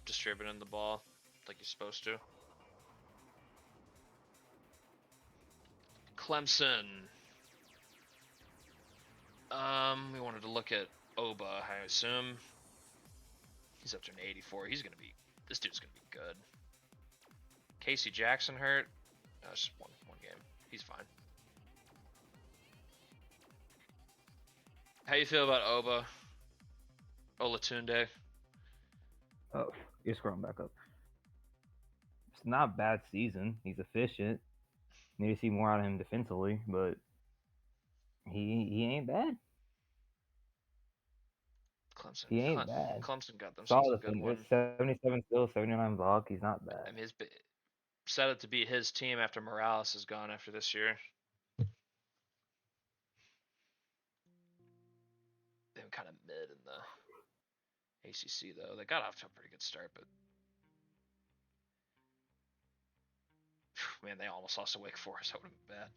A: distributing the ball like he's supposed to. Clemson. We wanted to look at Oba, I assume. He's up to an 84. He's going to be This dude's gonna be good. Casey Jackson hurt. No, it's just one game. He's fine. How you feel about Oba? Olatunde?
C: Oh, you're scrolling back up. It's not a bad season. He's efficient. Need to see more out of him defensively, but he ain't bad.
A: Clemson.
C: He ain't bad.
A: Clemson got themselves a
C: Solid
A: good
C: defender.
A: one.
C: 77 still, 79 block. He's not bad.
A: I mean, he's set it to be his team after Morales is gone after this year. They were kind of mid in the ACC though. They got off to a pretty good start, but man, they almost lost to Wake Forest. That would have been bad.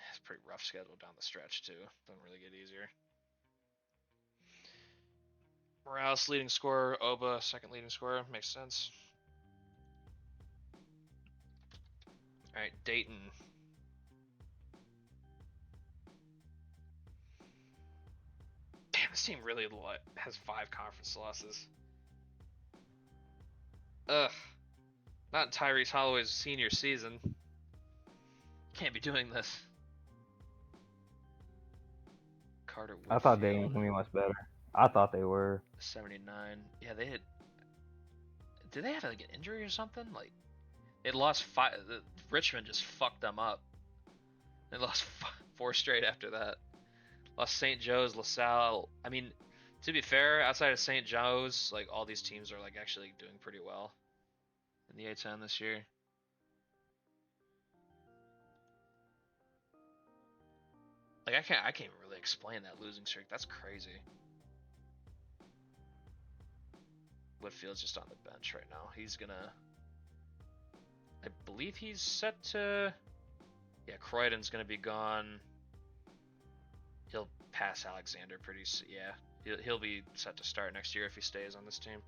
A: It's a pretty rough schedule down the stretch too. Doesn't really get easier. Morales leading scorer, Oba second leading scorer. Makes sense. All right, Dayton. Damn, this team really has 5 conference losses. Ugh. Not Tyrese Holloway's senior season. Can't be doing this. Carter Woodfield.
C: I thought they were gonna be much better. I thought they were.
A: 79. Yeah, they had. Did they have like an injury or something? Like, they lost 5. Richmond just fucked them up. They lost 4 straight after that. Lost St. Joe's, LaSalle. I mean, to be fair, outside of St. Joe's, like all these teams are like actually doing pretty well in the A10 this year. Like I can't even really explain that losing streak. That's crazy. Whitfield's just on the bench right now. He's gonna. I believe he's set to. Yeah, Croydon's gonna be gone. He'll pass Alexander pretty soon. Yeah, he'll be set to start next year if he stays on this team.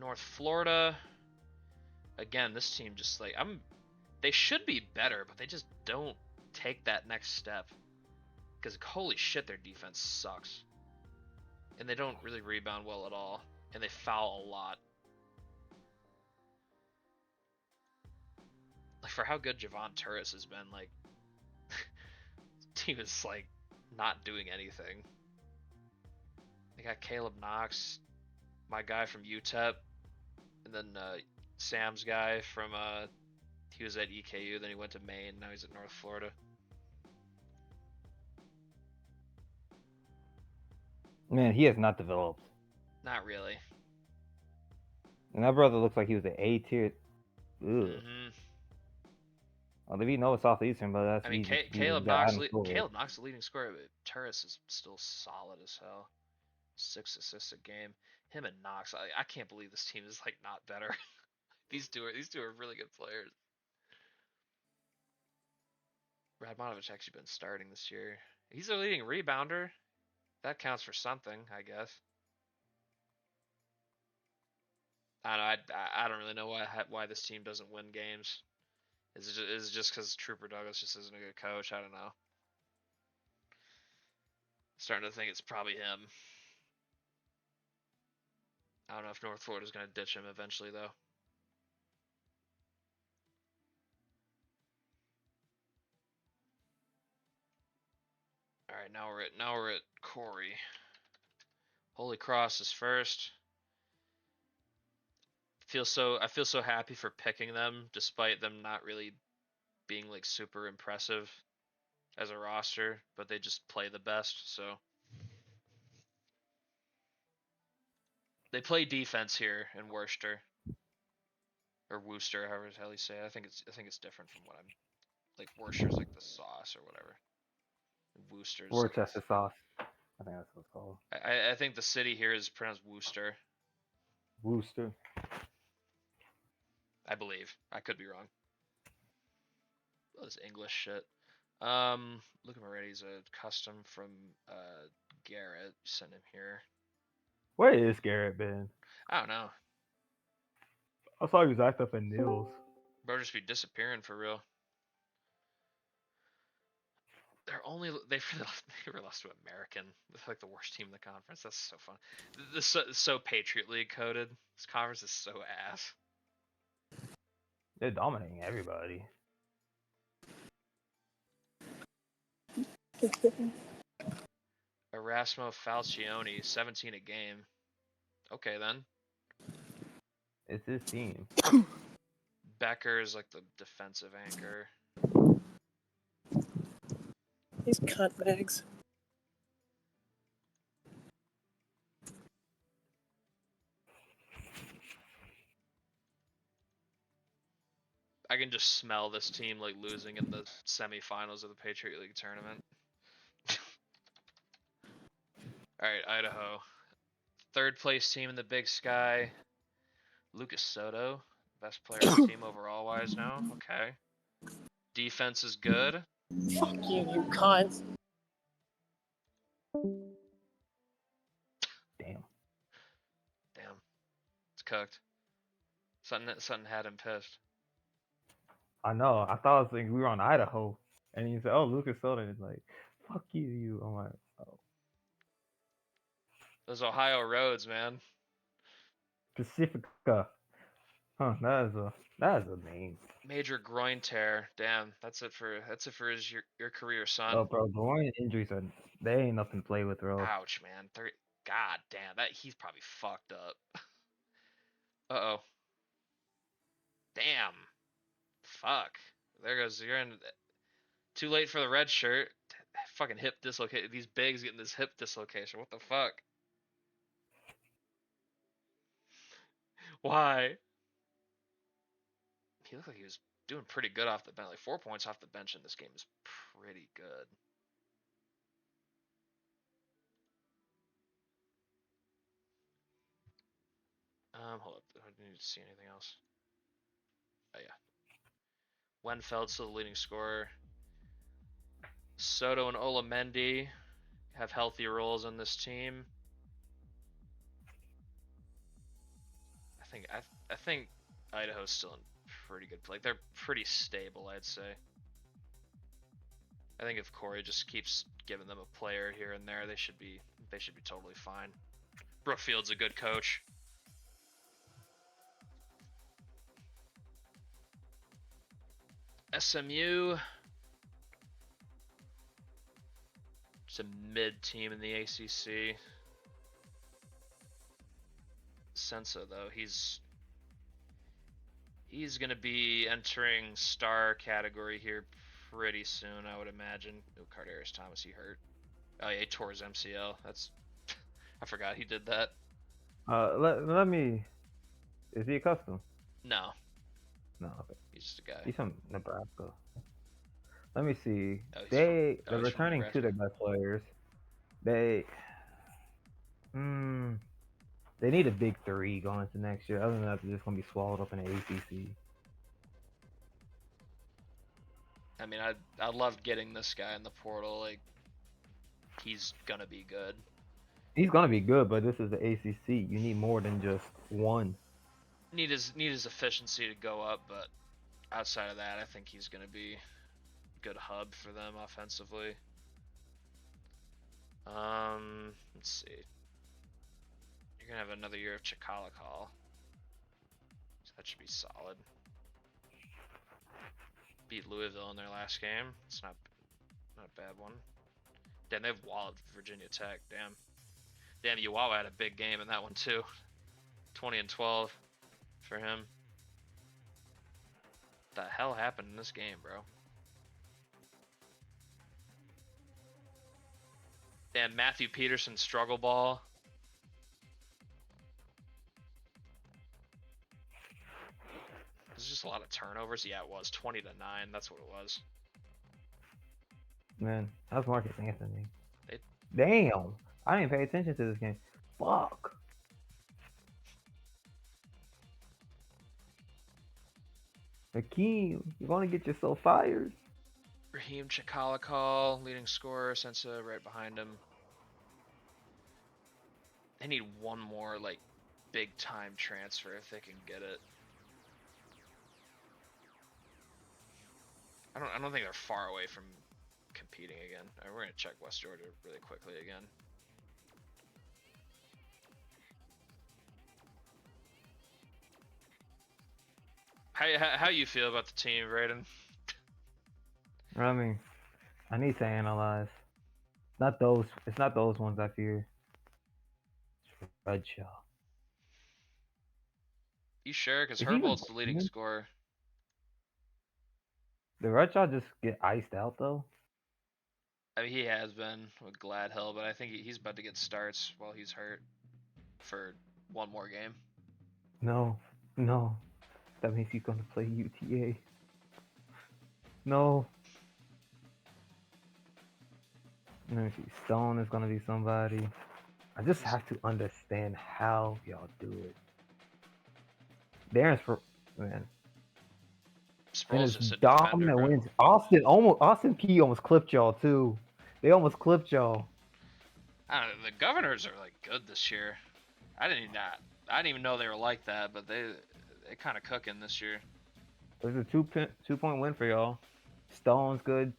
A: North Florida. Again, this team just like they should be better, but they just don't take that next step. Because holy shit, their defense sucks. And they don't really rebound well at all. And they foul a lot. Like for how good Javon Turris has been, like team is like not doing anything. They got Caleb Knox, my guy from UTEP, and then Sam's guy from he was at EKU, then he went to Maine, now he's at North Florida.
C: Man, he has not developed.
A: Not really.
C: And that brother looks like he was an A tier. Ugh.
A: Mm-hmm.
C: Well, they beat Nova Southeastern, but that's
A: I mean, Caleb Knox, the leading scorer, but Turris is still solid as hell. 6 assists a game. Him and Knox, I can't believe this team is like not better. These two are really good players. Radmanovich actually been starting this year. He's their leading rebounder. That counts for something, I guess. I don't know. I don't really know why this team doesn't win games. Is it just because Trooper Douglas just isn't a good coach? I don't know. Starting to think it's probably him. I don't know if North Florida's going to ditch him eventually, though. All right, now we're at Corey. Holy Cross is first. I feel so happy for picking them, despite them not really being like super impressive as a roster, but they just play the best. So they play defense here in Worcester or Worcester, however the hell you say it. I think it's different from what I'm like. Worcester's like the sauce or whatever. Worcester's
C: Worcester sauce. I think that's what it's called.
A: I think the city here is pronounced Worcester.
C: Worcester.
A: I believe. I could be wrong. Oh, this English shit. Look at Moretti's a custom from Garrett. Send him here.
C: Where is Garrett been?
A: I don't know.
C: I saw he was active in Nils.
A: Bro, just be disappearing for real. they were lost to American. They're like the worst team in the conference. That's so fun. This is so Patriot League coded. This conference is so ass.
C: They're dominating everybody.
A: Erasmo Falcione, 17 a game. Okay then.
C: It's his team.
A: Becker is like the defensive anchor.
D: These cunt bags.
A: I can just smell this team like losing in the semifinals of the Patriot League tournament. All right, Idaho. Third place team in the Big Sky. Lucas Soto, best player on the team overall wise now. Okay. Defense is good.
D: Fuck you, you cunts.
C: Damn.
A: Damn. It's cooked. Something had him pissed.
C: I know. I thought it was like we were on Idaho, and he said, "Oh, Lucas Soda." Is like, "Fuck you, you." I'm like, "Oh,
A: Those Ohio roads, man.
C: Pacifica." Huh? That is a name.
A: Major groin tear. Damn. That's it for his your career, son.
C: Oh, bro, groin injuries they ain't nothing to play with, bro.
A: Ouch, man. God damn. He's probably fucked up. Uh-oh. Damn. Fuck. There goes. You're in. Too late for the red shirt. Fucking hip dislocation. These bigs getting this hip dislocation. What the fuck? Why? He looked like he was doing pretty good off the bench. Like 4 points off the bench in this game is pretty good. Hold up. I need to see anything else. Oh yeah. Wenfeld's still the leading scorer. Soto and Olamendi have healthy roles on this team. I think Idaho's still in pretty good play. They're pretty stable, I'd say. I think if Corey just keeps giving them a player here and there, they should be totally fine. Brookfield's a good coach. SMU, it's a mid team in the ACC. Sensa though, he's gonna be entering star category here pretty soon, I would imagine. Oh, Cardarius Thomas, he hurt. Oh yeah, he tore his MCL. That's I forgot he did that.
C: Let me. Is he a custom?
A: No,
C: No, okay.
A: he's just a guy.
C: He's from Nebraska. Let me see.
A: Oh,
C: They're
A: he's from
C: returning
A: Nebraska.
C: to their best players. They need a big three going into next year. Other than that, they're just gonna be swallowed up in the ACC.
A: I mean, I loved getting this guy in the portal. Like, he's gonna be good.
C: He's gonna be good, but this is the ACC. You need more than just one.
A: Need his efficiency to go up, but outside of that, I think he's gonna be a good hub for them offensively. Let's see. You're gonna have another year of Chicalacall. So that should be solid. Beat Louisville in their last game. It's not a bad one. Damn, they've walloped Virginia Tech. Damn, Uwawa had a big game in that one too. 20 and 12 for him. What the hell happened in this game, bro? Damn, Matthew Peterson struggle ball. There's just a lot of turnovers. Yeah, it was 20 to 9. That's what it was.
C: Man, how's Marcus Anthony?
A: It,
C: Damn, I didn't pay attention to this game. Fuck. Hakeem, you want to get yourself fired?
A: Raheem Chicalacall, leading scorer. Sensa right behind him. They need one more like big time transfer if they can get it. I don't think they're far away from competing again. Alright, we're gonna check West Georgia really quickly again. How you feel about the team, Raiden?
C: I mean, I need to analyze. Not those. It's not those ones I fear. It's Redshaw.
A: You sure? Because
C: Is he even
A: Herbolt's the leading
C: playing?
A: scorer.
C: Did Redshaw just get iced out though?
A: I mean, he has been with Gladhill, but I think he's about to get starts while he's hurt for one more game.
C: No, no. That means he's gonna play UTA. No. Let me see. Stone is gonna be somebody. I just have to understand how y'all do it. Darren's for man. And
A: Sproul's
C: it's
A: just a
C: Dom
A: defender,
C: that
A: bro.
C: wins. Austin P almost clipped y'all too. They almost clipped y'all.
A: I don't know, the Governors are like good this year. I didn't even know they were like that, but they kind of cooking this year.
C: There's a 2-point win for y'all. Stone's good.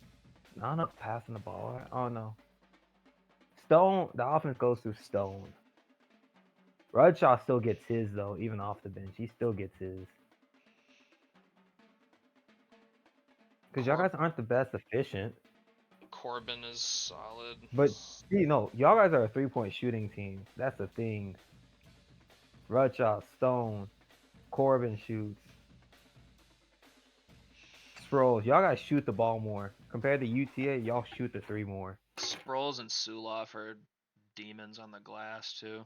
C: Not enough passing the ball. Oh no. Stone, the offense goes through Stone. Rudshaw still gets his though, even off the bench. He still gets his. Because y'all guys aren't the best efficient.
A: Corbin is solid.
C: But you know, y'all guys are a 3-point shooting team. That's the thing. Rudshaw, Stone, Corbin shoots. Sproles, y'all guys shoot the ball more. Compared to UTA, y'all shoot the 3 more.
A: Sproles and Suloff are demons on the glass too.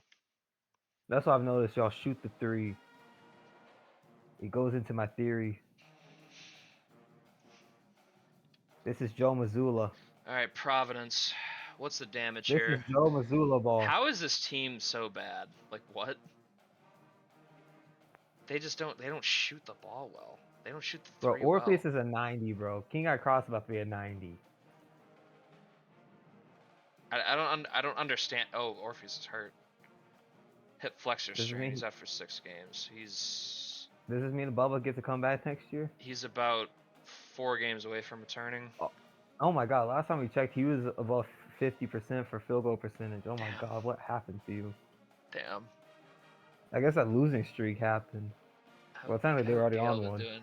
C: That's what I've noticed. Y'all shoot the 3. It goes into my theory. This is Joe Mazzulla.
A: All right, Providence. What's the damage
C: This
A: here?
C: is Joe Mazzulla ball.
A: How is this team so bad? Like what? They don't shoot the ball well. They don't shoot the
C: Bro,
A: three
C: Orpheus
A: well.
C: is a 90, bro. King got cross about to be a 90.
A: I don't understand. Oh, Orpheus is hurt. Hip flexor
C: Does this
A: strain. He's
C: mean
A: out for 6 games.
C: does this mean Bubba gets to come back next year?
A: He's about 4 games away from returning.
C: Oh my god, last time we checked he was above 50% for field goal percentage. Oh my
A: Damn.
C: god, what happened to you?
A: Damn.
C: I guess that losing streak happened. Well, technically they're already on one.
A: Doing.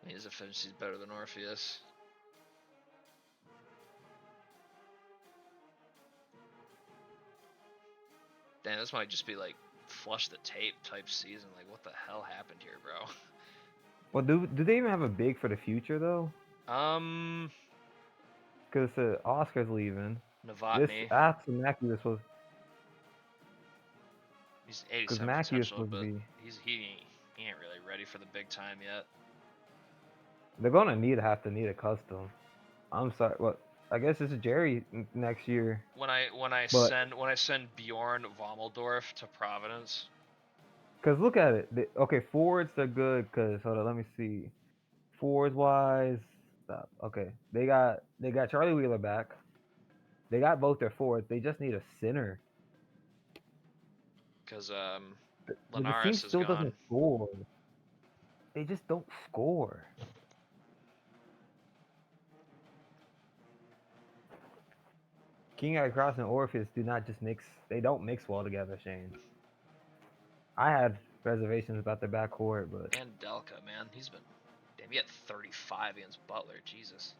A: His efficiency's better than Orpheus. Damn, this might just be like flush the tape type season. Like, what the hell happened here, bro?
C: Well, do they even have a big for the future though? Because Oscar's leaving. This
A: Novotny.
C: after Mackey was supposed.
A: He's
C: Because
A: 87
C: Mackey was
A: potential,
C: supposed to
A: but
C: be.
A: he ain't really ready for the big time yet.
C: They're gonna have to need a custom. I'm sorry. What? I guess this is Jerry next year.
A: When I
C: But
A: send Bjorn Vomeldorf to Providence.
C: because look at it. Okay, forwards are good. Because hold on, let me see. Forwards wise, stop. Okay, they got Charlie Wheeler back. They got both their forwards. They just need a center.
A: Because
C: But the team
A: Linares is
C: still
A: gone.
C: doesn't score. They just don't score. King Eye Cross and Orpheus do not just mix. They don't mix well together, Shane. I had reservations about their backcourt, but
A: And Delka, man, damn, he had 35 against Butler. Jesus.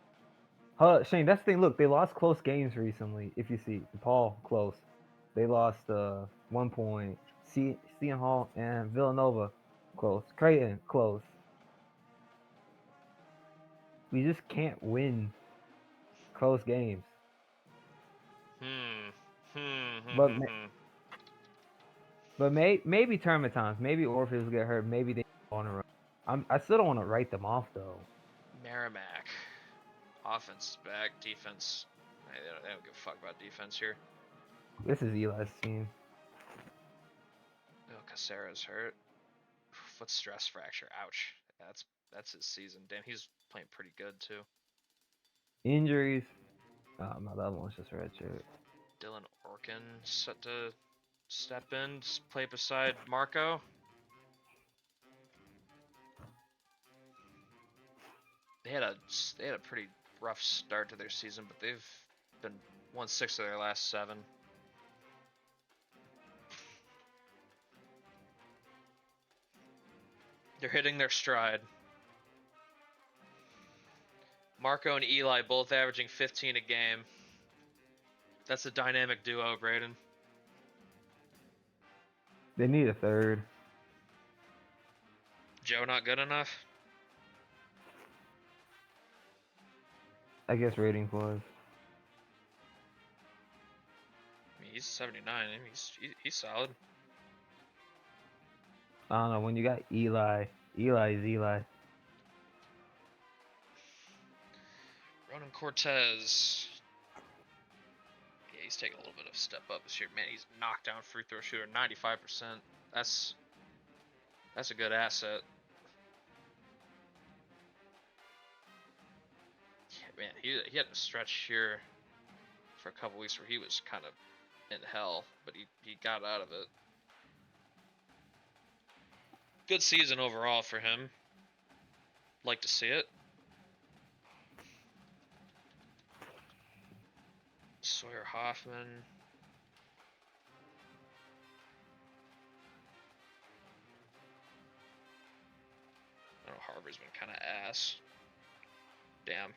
C: Shane, that's the thing. Look, they lost close games recently. If you see Paul close, they lost 1 point. Seton Hall and Villanova close. Creighton close. We just can't win close games. But maybe tournament times. Maybe Orpheus will get hurt. Maybe they on a run. I still don't want to write them off though.
A: Merrimack. Offense is back. Defense. They don't give a fuck about defense here.
C: This is Eli's team.
A: Oh, Casera's hurt. Foot stress fracture. Ouch. That's his season. Damn, he's playing pretty good too.
C: Injuries. Oh no, that one's just red shirt.
A: Dylan Orkin set to step in, play beside Marco. They had a pretty rough start to their season, but they've been won 6 of their last 7. They're hitting their stride. Marco and Eli both averaging 15 a game. That's a dynamic duo, Braden.
C: They need a third.
A: Joe not good enough?
C: I guess ratings was.
A: I mean, he's 79. I mean, he's solid.
C: I don't know. When you got Eli is Eli.
A: Ronan Cortez. Yeah, he's taking a little bit of a step up this year. Man, he's a knockdown free throw shooter, 95%. That's a good asset. Yeah, man, he had a stretch here for a couple weeks where he was kind of in hell, but he got out of it. Good season overall for him. Like to see it. Sawyer Hoffman. I know Harbor's been kind of ass. Damn.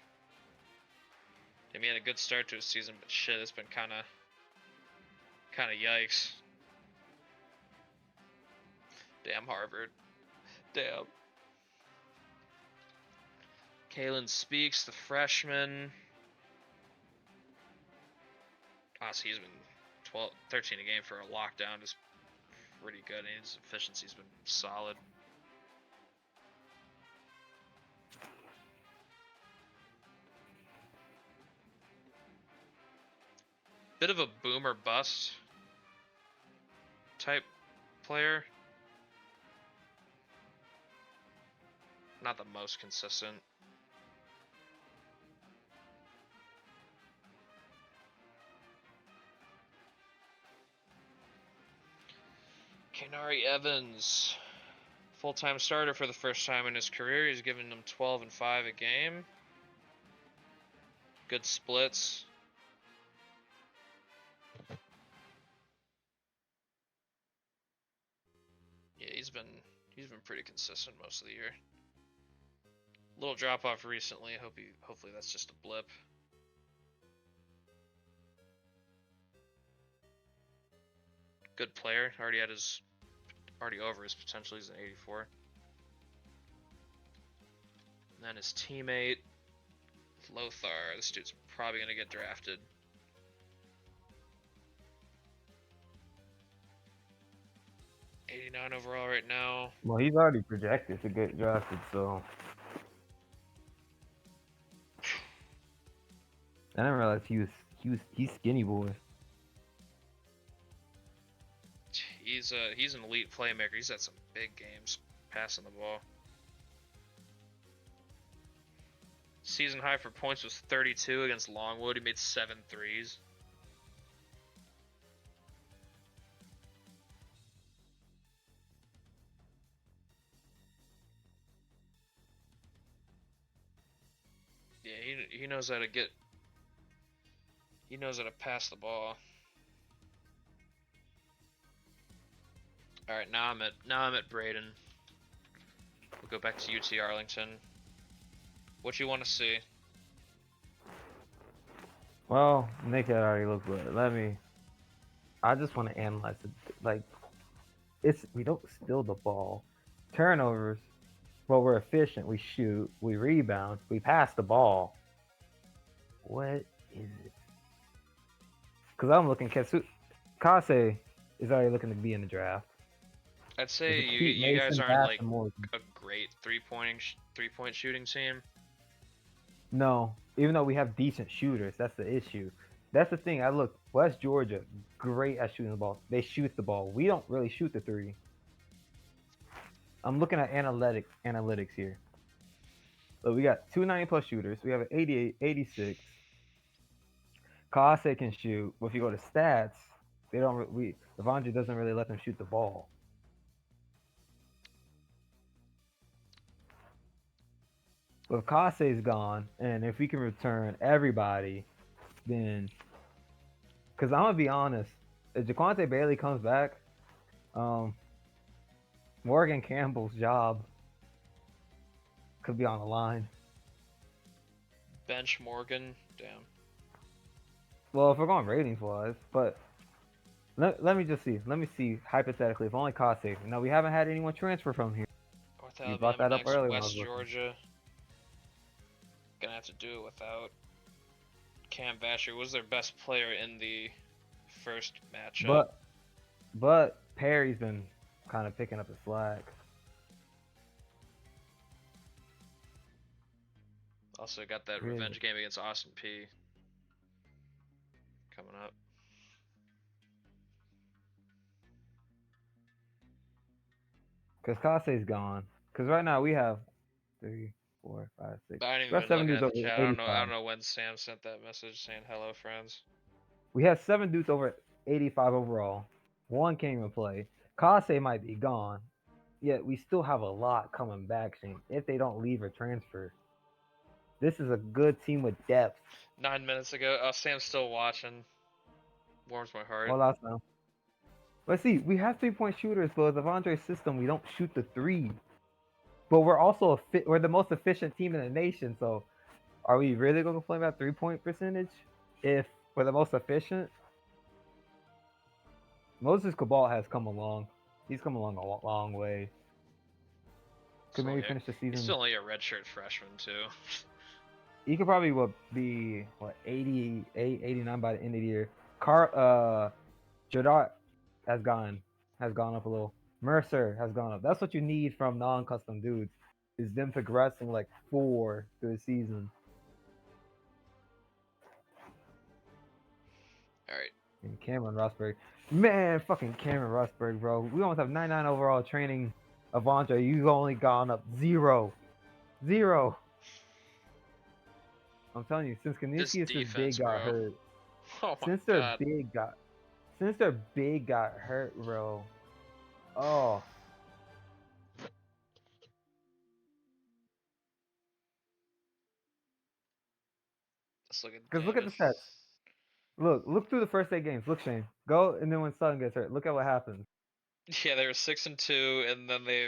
A: I mean, he had a good start to his season, but shit, it's been kind of yikes. Damn Harvard. Damn. Kalen Speaks, the freshman. Honestly, he's been 13 a game for a lockdown, just pretty good, and his efficiency's been solid. Bit of a boomer bust type player. Not the most consistent. Kenari Evans, full-time starter for the first time in his career. He's giving them 12 and 5 a game. Good splits. Yeah, he's been pretty consistent most of the year. Little drop off recently. Hopefully that's just a blip. Good player. Already over his potential. He's an 84. And then his teammate Lothar. This dude's probably gonna get drafted. '89 overall right now.
C: Well, he's already projected to get drafted, so. I didn't realize he's skinny boy.
A: He's an elite playmaker. He's had some big games passing the ball. Season high for points was 32 against Longwood. He made 7 threes. Yeah, he knows how to get. He knows how to pass the ball. All right, now I'm at Braden. We'll go back to UT Arlington. What you want to see?
C: Well, Nick had already looked good. I just want to analyze it. Like, we don't steal the ball. Turnovers, well, we're efficient. We shoot, we rebound, we pass the ball. What is it? Because I'm looking, Kase is already looking to be in the draft.
A: I'd say you guys aren't like a great three-point shooting team.
C: No, even though we have decent shooters, that's the issue. That's the thing. West Georgia, great at shooting the ball. They shoot the ball. We don't really shoot the three. I'm looking at analytics here. So we got 290+ shooters. We have an 88, 86. Kase can shoot, but if you go to stats, Devondre doesn't really let them shoot the ball. If Kase's gone, and if we can return everybody, then because I'm gonna be honest, if Jaquante Bailey comes back, um, Morgan Campbell's job could be on the line.
A: Bench Morgan. Damn.
C: Well, if we're going ratings wise, but let me just see. Let me see hypothetically if only Kase. Now we haven't had anyone transfer from here.
A: North
C: You brought
A: Alabama
C: that up
A: next.
C: earlier when I was
A: West
C: looking.
A: Georgia. Gonna have to do it without Cam Vasher. Was their best player in the first matchup.
C: But Perry's been kind of picking up the slack.
A: Also got that
C: Really?
A: revenge game against Austin P coming up.
C: Because Kase's gone. Because right now we have 3, 4, 5, 6.
A: I ain't
C: We have
A: even
C: 7
A: looking
C: dudes
A: at the
C: over
A: chat. I don't
C: 85.
A: know when Sam sent that message saying hello, friends.
C: We have 7 dudes over 85 overall. 1 can't even play. Kase might be gone. Yet we still have a lot coming back, Shane, if they don't leave or transfer. This is a good team with depth.
A: 9 minutes ago. Oh, Sam's still watching. Warms my heart.
C: All out now. Let's see, we have 3-point shooters, but with Avandre's system, we don't shoot the 3. But we're also we're the most efficient team in the nation, so are we really going to complain about 3-point percentage if we're the most efficient? Moses Cabal has come along. He's come along a long way. Could maybe finish the
A: He's
C: season.
A: still only a redshirt freshman too.
C: He could probably be 88, 89 by the end of the year. Jadot has gone up a little. Mercer has gone up. That's what you need from non-custom dudes, is them progressing like 4 through the season.
A: All right.
C: And Cameron Rosberg, man, fucking Cameron Rosberg, bro. We almost have 99 overall training. Avante, you've only gone up 0. I'm telling you, since
A: This
C: Canisius'
A: defense,
C: big got
A: bro.
C: hurt,
A: Oh my
C: since
A: god.
C: their big got hurt, bro. Oh,
A: Let's look at
C: because look at
A: Damon.
C: the stats. Look through the first 8 games. Look, Shane, go, and then when Sutton gets hurt, look at what happens.
A: Yeah, they were 6-2, and then they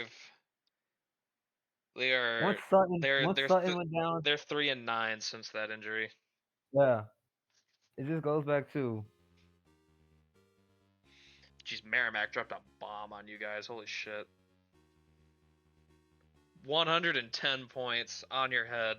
C: Once
A: are
C: Sutton,
A: they're
C: once
A: they're
C: Sutton went down,
A: they're 3-9 since that injury.
C: yeah, it just goes back to
A: Jeez, Merrimack dropped a bomb on you guys. Holy shit. 110 points on your head.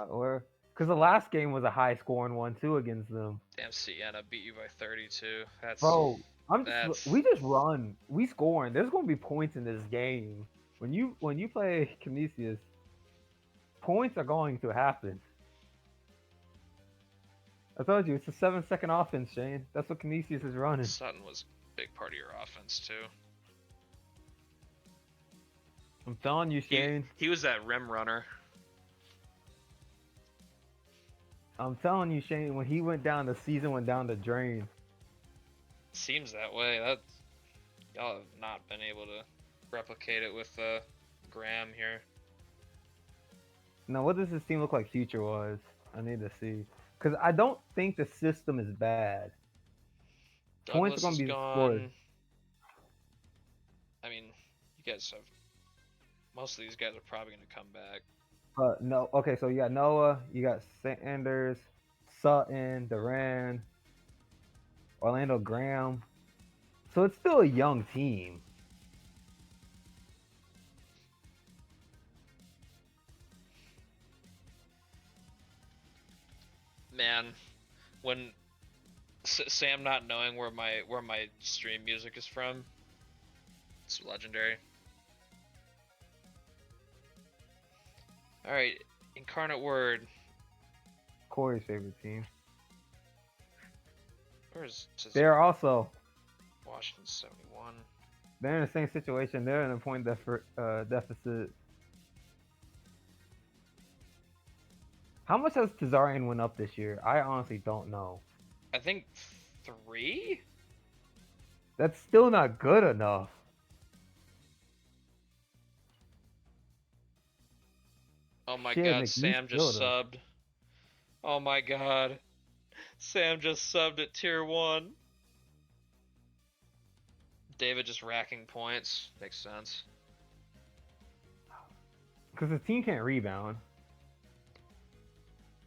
C: or because the last game was a high-scoring one too against them.
A: Damn, Sienna beat you by 32.
C: Bro,
A: That's
C: we just run, we scoring. There's gonna be points in this game. When you play Canisius, points are going to happen. I told you it's a 7-second offense, Shane. That's what Canisius is running.
A: Sutton was a big part of your offense too.
C: I'm telling you, Shane.
A: He was that rim runner.
C: I'm telling you, Shane. When he went down, the season went down the drain.
A: Seems that way. Y'all have not been able to replicate it with Graham here.
C: Now, what does this team look like future-wise? I need to see. Because I don't think the system is bad. Points are
A: Douglas
C: going to
A: is
C: be
A: gone.
C: scored.
A: I mean, you guys have. Most of these guys are probably going to come back.
C: No, okay, so you got Noah, you got Sanders, Sutton, Duran, Orlando Graham. So it's still a young team.
A: Man, when Sam not knowing where my stream music is from, it's legendary. All right, Incarnate Word.
C: Corey's favorite team.
A: Where's
C: They're also
A: Washington 71?
C: they're in the same situation. They're in a point deficit. How much has Tazarian went up this year? I honestly don't know.
A: I think 3.
C: That's still not good enough.
A: Oh Oh my
C: Shit,
A: god,
C: McNeese
A: Sam just
C: killed us.
A: subbed. Oh my god. Sam just subbed at tier 1. David just racking points. Makes sense.
C: Because the team can't rebound.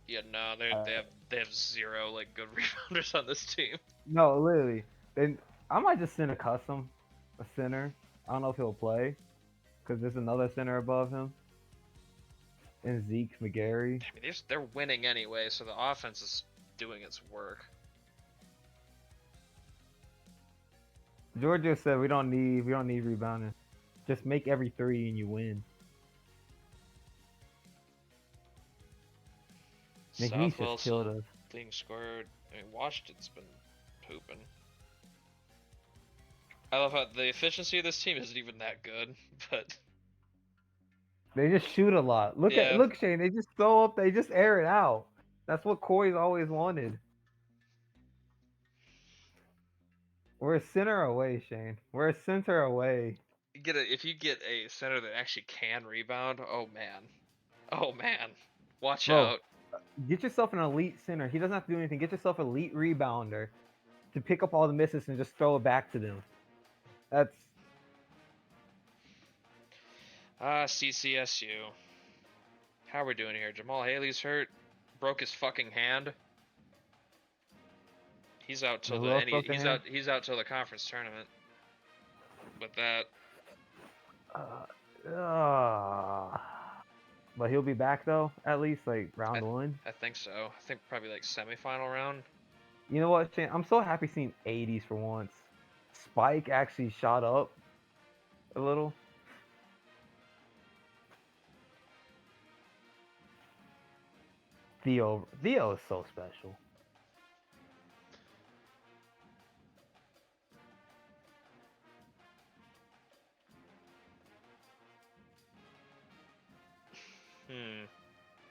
A: Yeah, no, they have 0 like good rebounders on this team.
C: No, literally. Then I might just send a center. I don't know if he'll play, because there's another center above him. And Zeke McGarry.
A: I mean, they're winning anyway, so the offense is doing its work.
C: Georgia said we don't need rebounding. Just make every 3 and you win. McNeese
A: South
C: just killed
A: Wilson
C: us.
A: being scored. I mean, Washington's been pooping. I love how the efficiency of this team isn't even that good, but
C: They just shoot a lot. Look
A: yeah.
C: Shane, they just throw up, they just air it out. That's what Corey's always wanted. We're a center away, Shane. We're a center away.
A: If you get a center that actually can rebound, oh man, watch
C: Bro,
A: out.
C: get yourself an elite center. He doesn't have to do anything. Get yourself an elite rebounder to pick up all the misses and just throw it back to them. That's
A: CCSU. How are we doing here? Jamal Haley's hurt. Broke his fucking hand. He's out till
C: Who else broke their hand?
A: he's out till the conference tournament. With that.
C: But he'll be back though, at least like round 1.
A: I think so. I think probably like semifinal round.
C: You know what, Shane? I'm so happy seeing 80s for once. Spike actually shot up a little. Theo is so special.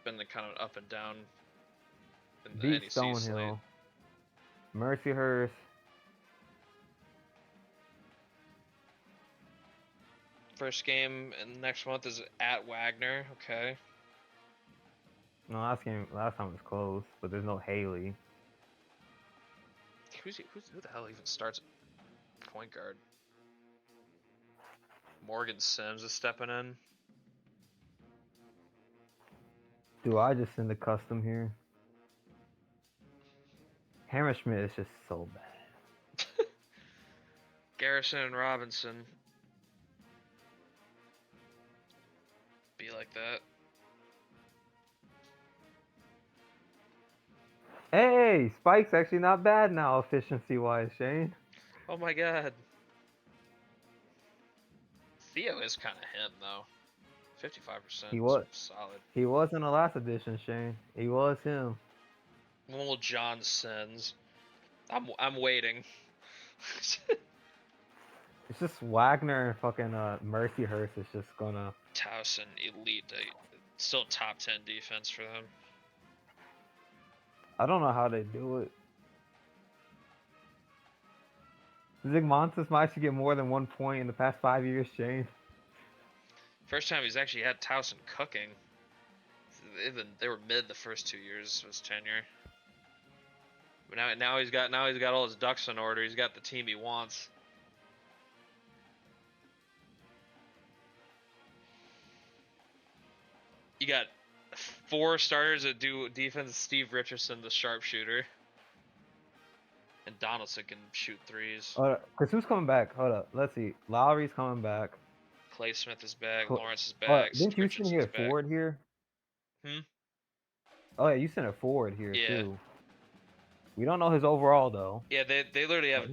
A: Been the kind of up and down in the
C: Beat
A: NEC slate.
C: Stonehill. Mercyhurst.
A: First game in next month is at Wagner. Okay.
C: No, last time was close, but there's no Haley.
A: Who the hell even starts at point guard? Morgan Sims is stepping in.
C: Do I just send a custom here? Hammerschmidt is just so bad.
A: Garrison and Robinson. Be like that.
C: Hey, Spike's actually not bad now, efficiency-wise, Shane.
A: Oh my god. Theo is kind of him, though. 55%.
C: He was.
A: Solid.
C: He was in the last edition, Shane. He was him.
A: Little John Sins. I'm waiting.
C: It's just Wagner and fucking Mercyhurst is just gonna...
A: Towson, elite. Still top 10 defense for them.
C: I don't know how they do it. Zygmontis might actually get more than 1 point in the past 5 years, Shane.
A: First time he's actually had Towson cooking. They were mid the first 2 years of his tenure. But now he's got all his ducks in order. He's got the team he wants. You got 4 starters that do defense. Steve Richardson, the sharpshooter, and Donaldson can shoot threes.
C: Cause who's coming back? Hold up, let's see. Lowry's coming back.
A: Clay Smith is back. Lawrence is back.
C: Didn't you send here
A: Richardson's back.
C: forward here? Oh yeah, you sent a forward here too. We don't know his overall though.
A: Yeah, they literally have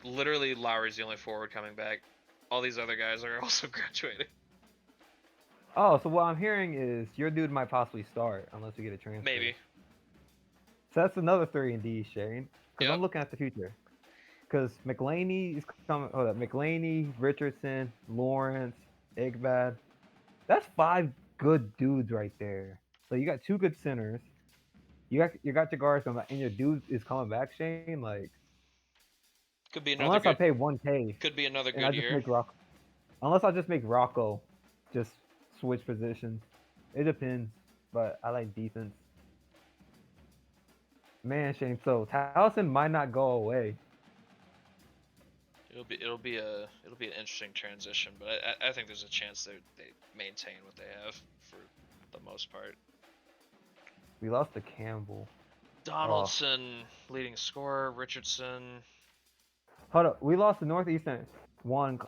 A: literally Lowry's the only forward coming back. All these other guys are also graduating.
C: Oh, so what I'm hearing is your dude might possibly start unless we get a transfer.
A: Maybe.
C: So that's another 3 and D, Shane. Because
A: Yep.
C: I'm looking at the future. Because McLaney is coming. Hold up, McLaney, Richardson, Lawrence, Igbad. That's 5 good dudes right there. So you got 2 good centers. You got your guards coming back, and your dude is coming back, Shane. Like,
A: Could be another.
C: unless
A: good,
C: I pay 1K.
A: Could be another
C: And I
A: good
C: just
A: year.
C: make Rocco. Unless I just make Rocco, just switch positions. It depends, but I like defense. Man, Shane, so Towson might not go away.
A: It'll be an interesting transition, but I think there's a chance they maintain what they have for the most part.
C: We lost to Campbell.
A: Donaldson leading scorer, Richardson.
C: Hold up, we lost to Northeastern. That's game.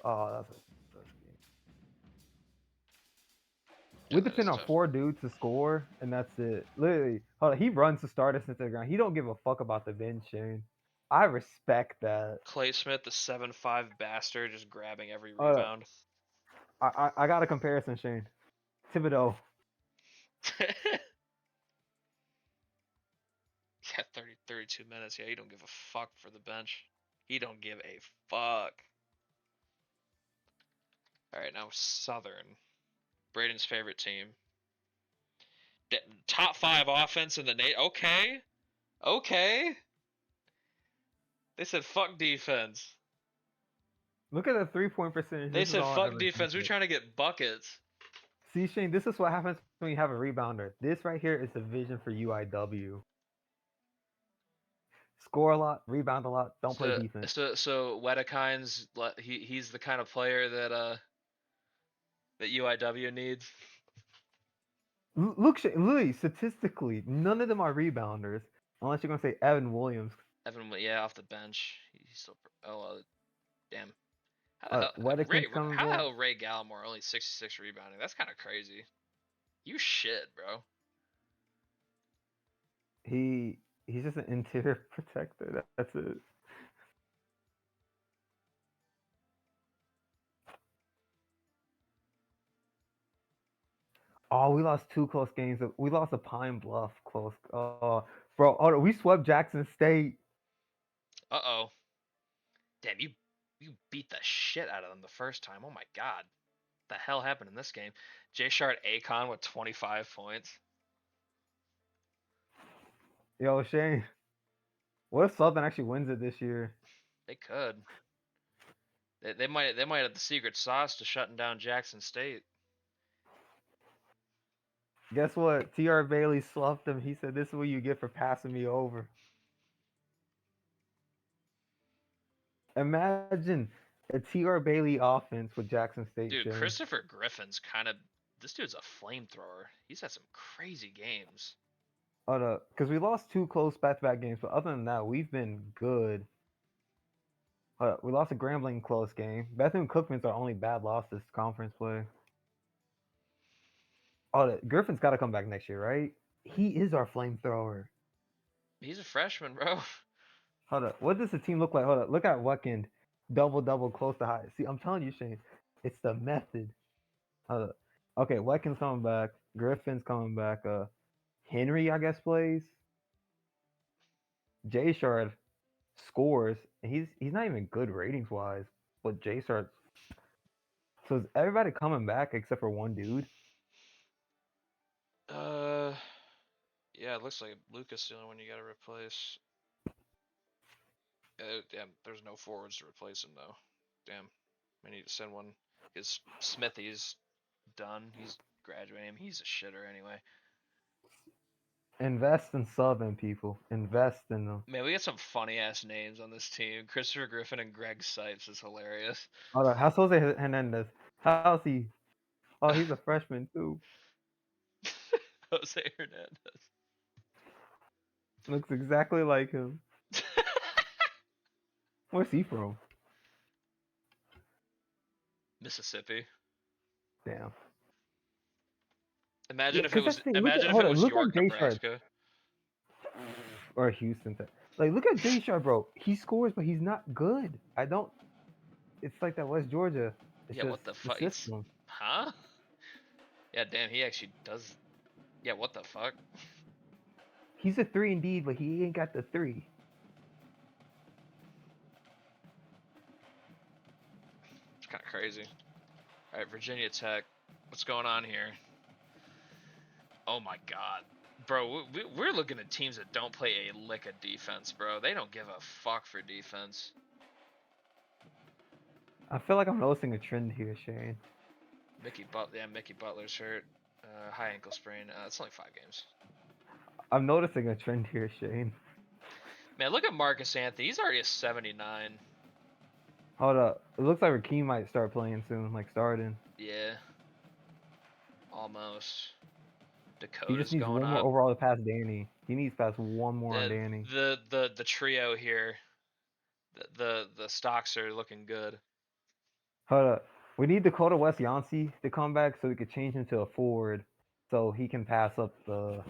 A: Yeah,
C: We
A: that is
C: depend on
A: tough.
C: 4 dudes to score, and that's it. Literally, hold up, he runs to start us into the ground. He don't give a fuck about the bench, Shane. I respect that.
A: Clay Smith, the 7'5" bastard, just grabbing every
C: Hold up,
A: rebound.
C: I got a comparison, Shane. Thibodeau.
A: Yeah, 32 minutes. Yeah, he don't give a fuck for the bench. He don't give a fuck. All right, now Southern. Braden's favorite team. Top 5 offense in the nation. Okay. Okay. They said fuck defense.
C: Look at the 3-point percentage.
A: They
C: This is
A: said
C: all I've
A: fuck
C: ever seen.
A: defense. We're trying to get buckets.
C: See, Shane, this is what happens when you have a rebounder. This right here is the vision for UIW. Score a lot, rebound a lot, don't play defense.
A: So Wedekind's he's the kind of player that UIW needs.
C: Look, Louis, statistically, none of them are rebounders, unless you're gonna say Evan Williams.
A: Evan, yeah, off the bench. He's still. Damn. How the hell,
C: Wedekind's coming
A: how the
C: back.
A: hell Ray Gallimore only 66 rebounding? That's kind of crazy. You shit, bro.
C: He's just an interior protector. That's it. Oh, we lost 2 close games. We lost a Pine Bluff close. Bro, we swept Jackson State.
A: Uh-oh. Damn, you beat the shit out of them the first time. Oh my god. What the hell happened in this game? Jay Shard Akon with 25 points.
C: Yo, Shane. What if Southern actually wins it this year?
A: They could. They might have the secret sauce to shutting down Jackson State.
C: Guess what? T.R. Bailey sluffed him. He said, "This is what you get for passing me over." Imagine a T.R. Bailey offense with Jackson State.
A: Dude,
C: Shane.
A: Christopher Griffin's this dude's a flamethrower. He's had some crazy games.
C: Because we lost 2 close back-to-back games, but other than that, we've been good. We lost a Grambling close game. Bethune-Cookman's our only bad loss this conference play. Griffin's got to come back next year, right? He is our flamethrower.
A: He's a freshman, bro.
C: What does the team look like? Look at Weekend. Double, close to high. See, I'm telling you, Shane, it's the method. Okay, Weekend's coming back. Griffin's coming back. Henry, I guess, plays. Jay Shard scores. And he's not even good ratings wise, but Jay Shard. So is everybody coming back except for one dude?
A: Yeah, it looks like Lucas the only one you got to replace. Damn, there's no forwards to replace him though. Damn, I need to send one. Because Smithy's done. He's graduating. He's a shitter anyway.
C: Invest in Southern people. Invest in them.
A: Man, we got some funny ass names on this team. Christopher Griffin and Greg Sipes is hilarious.
C: How's Jose Hernandez? How's he? Oh, he's a freshman too.
A: Jose Hernandez.
C: Looks exactly like him. Where's he from?
A: Mississippi.
C: Damn.
A: Imagine
C: Yeah,
A: if it
C: 'cause
A: was.
C: that's the thing.
A: Imagine if it was
C: Look
A: York,
C: at Jay Shard.
A: Nebraska.
C: Or Houston. Like, look at Jay Shard, bro. He scores, but he's not good. It's like that West Georgia. It's
A: Yeah,
C: just
A: what the
C: the
A: fuck?
C: system.
A: Huh? Yeah, damn, he actually does. Yeah, what the fuck?
C: He's a 3 indeed, but he ain't got the 3.
A: It's kind of crazy. All right, Virginia Tech. What's going on here? Oh my god. Bro, we're looking at teams that don't play a lick of defense, bro. They don't give a fuck for defense.
C: I feel like I'm noticing a trend here, Shane.
A: Mickey Butler's hurt. High ankle sprain. It's only 5 games.
C: I'm noticing a trend here, Shane.
A: Man, look at Marcus Anthony. He's already a 79.
C: Hold up. It looks like Raheem might start playing soon, like starting.
A: Yeah. Almost.
C: He just
A: Dakota's
C: needs
A: going
C: one more
A: up.
C: overall to pass Danny. He needs to pass one more on
A: The
C: Danny.
A: the trio here. The stocks are looking good.
C: Hold up. We need Dakota West Yancey to come back so we could change him to a forward so he can pass up the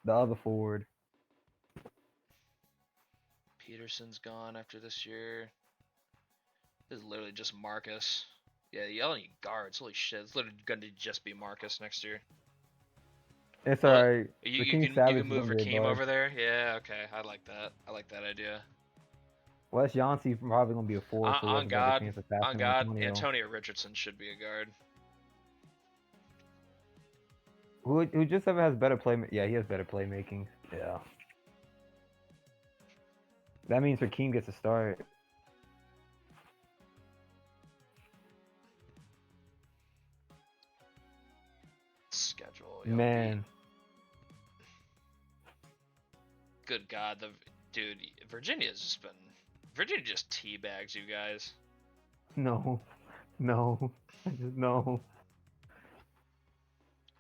C: other forward.
A: Peterson's gone after this year. This is literally just Marcus. Yeah, you don't need guards. Holy shit, it's literally going to just be Marcus next year.
C: It's
A: Well,
C: alright.
A: you
C: Raheem
A: you
C: Savage
A: can
C: is
A: move
C: gonna be a
A: Raheem
C: guard.
A: over there. Yeah, okay, I like that. I like that idea.
C: Wes Yancey probably gonna be a forward so he has
A: On
C: a better
A: God,
C: chance of passing
A: on
C: than
A: God,
C: Antonio.
A: Antonio Richardson should be a guard.
C: Who just ever has better play? Yeah, he has better playmaking. Yeah. That means Raheem gets a start.
A: Schedule,
C: Man,
A: good God, the dude, Virginia's just been. Virginia just teabags you guys.
C: no, no, no.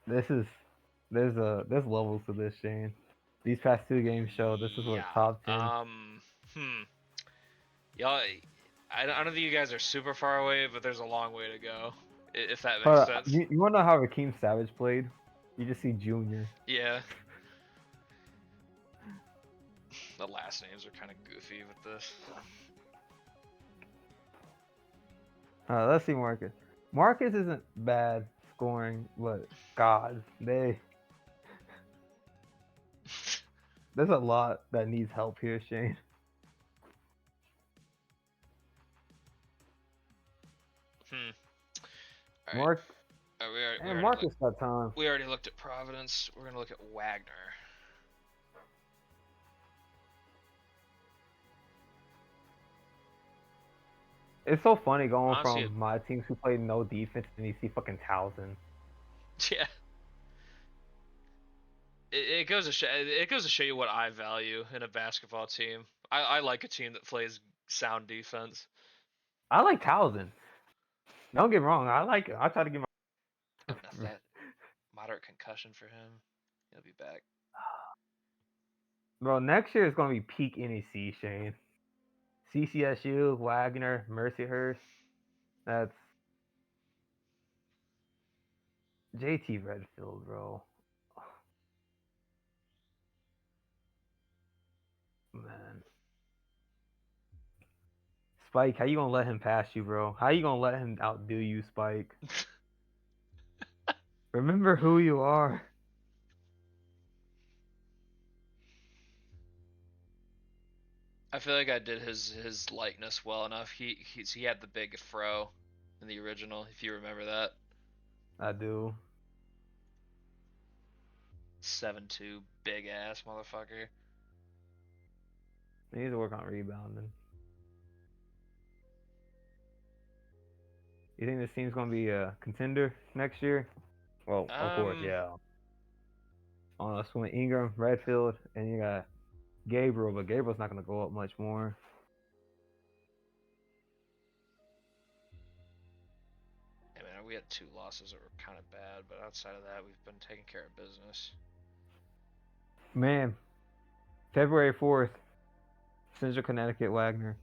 C: There's levels to this, Shane. These past 2 games show this is what
A: Yeah.
C: top 10.
A: Y'all, I don't think you guys are super far away, but there's a long way to go. If that makes
C: But
A: sense.
C: you wanna know how Raheem Savage played? You just see Junior.
A: Yeah. The last names are kind of goofy with this.
C: Let's see Marcus. Marcus isn't bad scoring, but God, there's a lot that needs help here, Shane.
A: All right.
C: Mark
A: We
C: and
A: already
C: Marcus got time.
A: we already looked at Providence. We're gonna look at Wagner.
C: It's so funny going
A: Honestly,
C: from my teams who play no defense and you see fucking Towson.
A: yeah. It goes to show you what I value in a basketball team. I like a team that plays sound defense.
C: I like Towson. Don't get me wrong, I like it. I try to get my
A: Oh, enough that moderate concussion for him. He'll be back.
C: bro. Next year is gonna be peak NEC, Shane. CCSU, Wagner, Mercyhurst. That's JT Redfield, bro. Man. Spike, how you gonna let him pass you, bro? How you gonna let him outdo you, Spike? Remember who you are.
A: I feel like I did his likeness well enough. He had the big fro in the original, if you remember that.
C: I do.
A: 7'2", big ass motherfucker.
C: He needs to work on rebounding. You think this team's gonna be a contender next year? Well, of course, yeah. It's going Ingram, Redfield, and you got Gabriel, but Gabriel's not gonna go up much more.
A: I mean, we had 2 losses that were kind of bad, but outside of that, we've been taking care of business.
C: Man, February 4th, Central Connecticut, Wagner.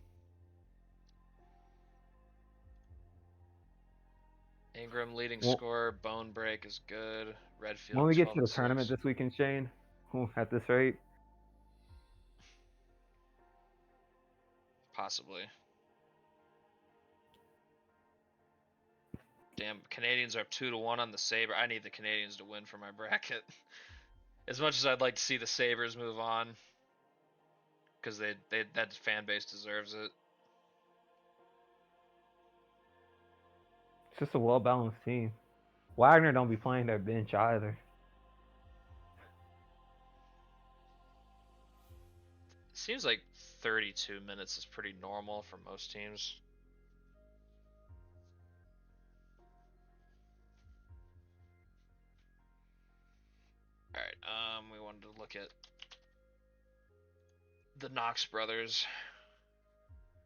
A: Ingram leading
C: Well,
A: scorer, bone break is good. Redfield
C: when we get
A: 12
C: to the
A: and
C: tournament
A: 6.
C: this weekend, Shane, at this rate,
A: Possibly. Damn, Canadians are up 2-1 on the Sabre. I need the Canadians to win for my bracket. As much as I'd like to see the Sabres move on, because that fan base deserves it.
C: it's just a well balanced team. Wagner don't be playing their bench either.
A: It seems like 32 minutes is pretty normal for most teams. wanted to look at the Knox brothers.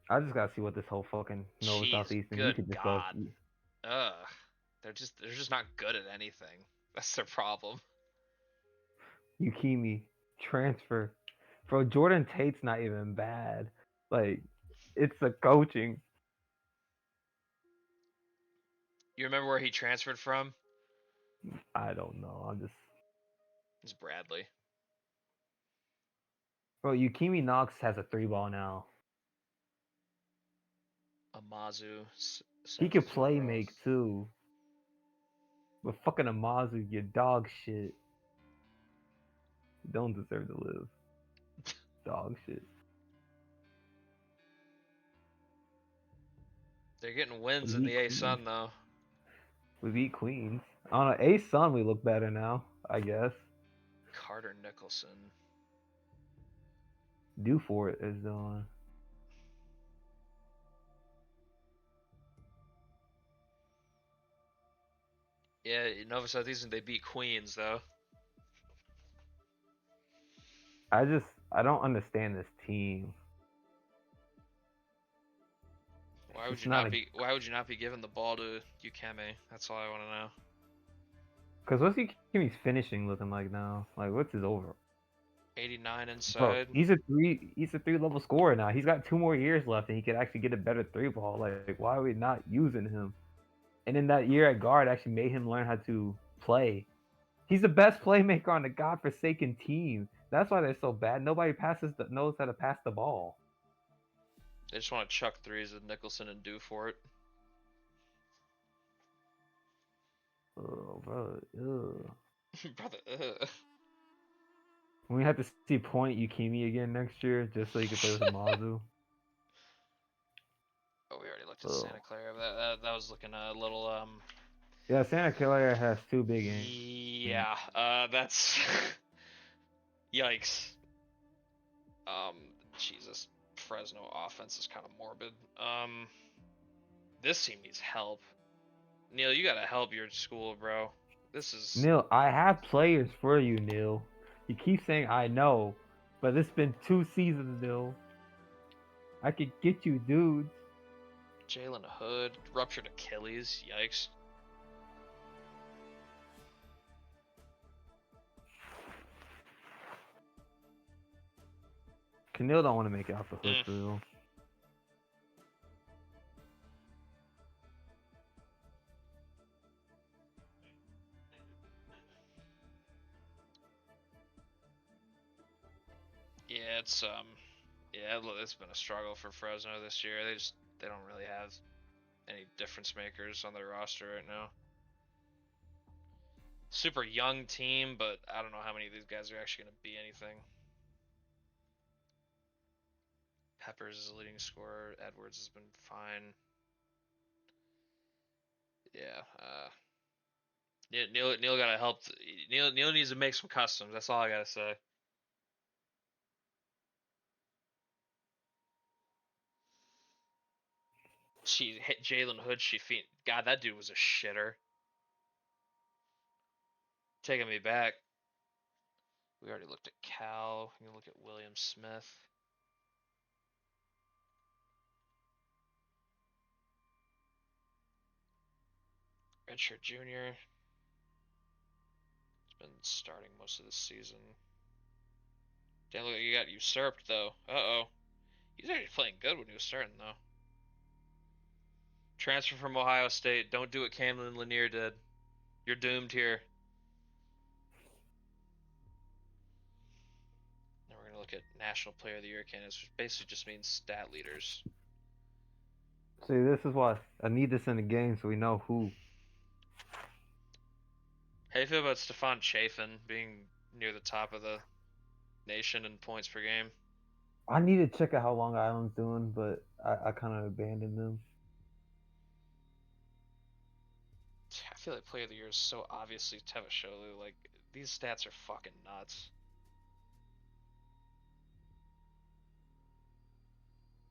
C: I just gotta see what this whole fucking Nova
A: Jeez,
C: Southeastern. You
A: good
C: could just go.
A: God. Ugh. They're just not good at anything. That's their problem.
C: Yukimi transfer, bro. Jordan Tate's not even bad. Like, it's the coaching.
A: You remember where he transferred from?
C: I don't know. I'm just,
A: It's Bradley.
C: bro. Yukimi Knox has a 3-ball now.
A: Amazu.
C: He could
A: 7-0.
C: play make too. But fucking Amazu, you dog shit. You don't deserve to live. Dog shit.
A: They're getting wins
C: We
A: in
C: beat
A: the A
C: Queens.
A: Sun though.
C: We beat Queens. On an A Sun, we look better now, I guess.
A: Carter Nicholson.
C: Due for it is doing.
A: Yeah, Nova Southeastern, they beat Queens though.
C: I don't understand this team.
A: Why would
C: It's
A: you
C: not
A: not
C: a.
A: be why would you not be giving the ball to Ukeme? That's all I want to know.
C: Cause what's Yukimi's finishing looking like now? Like, what's his over?
A: 89
C: Bro,
A: inside.
C: he's a 3 level scorer now. He's got 2 more years left, and he could actually get a better 3-ball. Like, why are we not using him? And in that year at guard, actually made him learn how to play. He's the best playmaker on the godforsaken team. That's why they're so bad. Nobody knows how to pass the ball.
A: They just want to chuck threes at Nicholson and do for it.
C: Oh, bro. Ugh.
A: Brother, ugh.
C: We have to see Point Yukimi again next year, just so he could play with Amazu.
A: Oh, we already looked at
C: Ugh.
A: Santa Clara. That was looking a little
C: Yeah, Santa Clara has 2 big games.
A: yeah. That's yikes. Jesus, Fresno offense is kind of morbid. This team needs help. Neil, you gotta help your school, bro. This is
C: Neil, I have players for you, Neil. You keep saying I know, but it's been 2 seasons, Neil. I could get you dudes.
A: Jalen Hood ruptured Achilles. Yikes.
C: Neil don't want to make it off the hood, Phil.
A: Yeah, it's been a struggle for Fresno this year. They don't really have any difference makers on their roster right now. Super young team, but I don't know how many of these guys are actually going to be anything. Peppers is the leading scorer. Edwards has been fine. Yeah. Neil gotta help. Neil needs to make some customs. That's all I gotta say. She hit Jalen Hood. God, that dude was a shitter. Taking me back. We already looked at Cal. We can look at William Smith. Redshirt Junior. He's been starting most of the season. Damn, look, you got usurped though. Uh-oh. He's actually playing good when he was starting though. Transfer from Ohio State. Don't do what Camden Lanier did. You're doomed here. Now we're gonna look at National Player of the Year candidates, which basically just means stat leaders.
C: See, this is why I need this in the game so we know who.
A: How do you feel about Stefan Chafin being near the top of the nation in points per game?
C: I need to check out how Long Island's doing, but I kind of abandoned them.
A: I feel like Player of the Year is so obviously Tevasholu. Like, these stats are fucking nuts.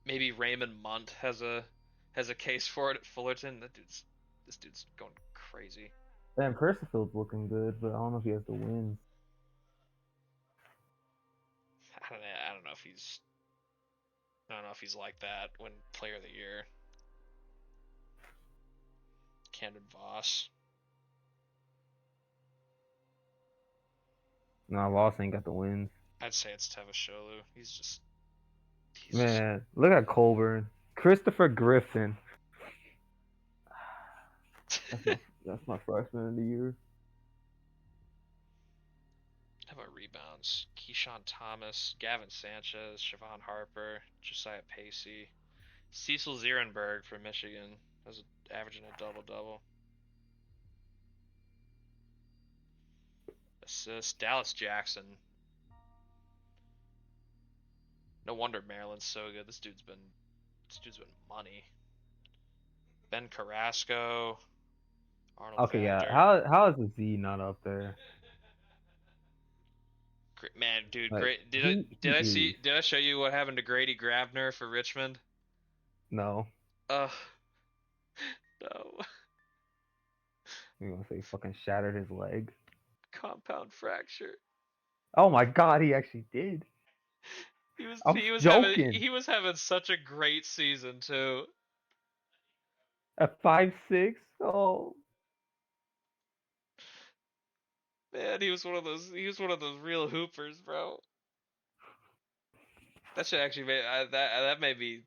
A: Maybe Raymond Munt has a case for it at Fullerton. This dude's going crazy.
C: Dan Percifield's looking good, but I don't know if he has the wins.
A: I don't know if he's. I don't know if he's like that when Player of the Year. Camden Voss.
C: No, Voss ain't got the wins.
A: I'd say it's Tevasholu. He's just.
C: Man, look at Colburn. Christopher Griffin. That's my freshman of the year.
A: How about rebounds? Keyshawn Thomas, Gavin Sanchez, Siobhan Harper, Josiah Pacey, Cecil Zierenberg for Michigan. Was averaging a double-double. Assist, Dallas Jackson. No wonder Maryland's so good. This dude's been money. Ben Carrasco, Arnold
C: Okay, yeah.
A: Factor.
C: How is the Z not up there?
A: Man, dude,
C: Like,
A: great.
C: he is.
A: Did I show you what happened to Grady Grabner for Richmond?
C: No.
A: Ugh. No.
C: You gonna say fucking shattered his leg?
A: Compound fracture.
C: Oh my god, he actually did. I was joking.
A: He was having such a great season too.
C: At 5'6". Oh.
A: Man, he was one of those real hoopers, bro. That should actually that made me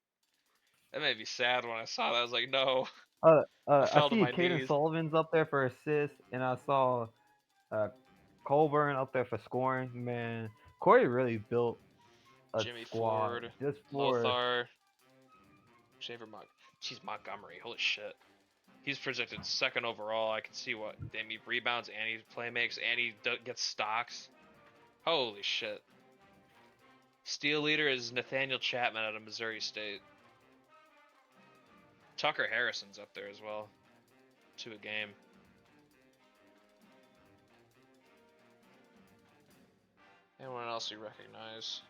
A: sad when I saw that. I was like, no. I
C: I
A: fell to
C: see
A: my
C: Caden
A: knees.
C: Sullivan's up there for assists, and I saw Colburn up there for scoring. Man, Corey really built a
A: Jimmy
C: squad
A: Ford,
C: just for.
A: Lothar, Montgomery. Holy shit. He's projected second overall. I can see what. Damn, he rebounds and he play makes and he gets stocks. Holy shit. Steal leader is Nathaniel Chapman out of Missouri State. Tucker Harrison's up there as well. 2 a game. Anyone else you recognize?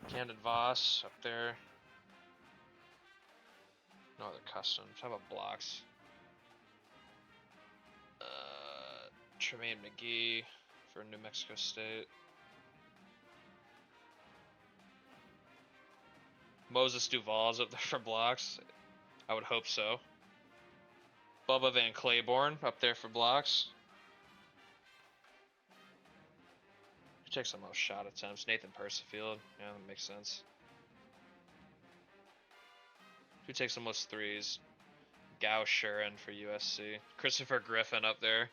A: Camden Voss up there. No other customs. How about blocks? Tremaine McGee for New Mexico State. Moses Duval's up there for blocks. I would hope so. Bubba Van Claiborne up there for blocks. Who takes the most shot attempts? Nathan Percifield. Yeah, that makes sense. Who takes the most threes? Gao Shuren for USC. Christopher Griffin up there.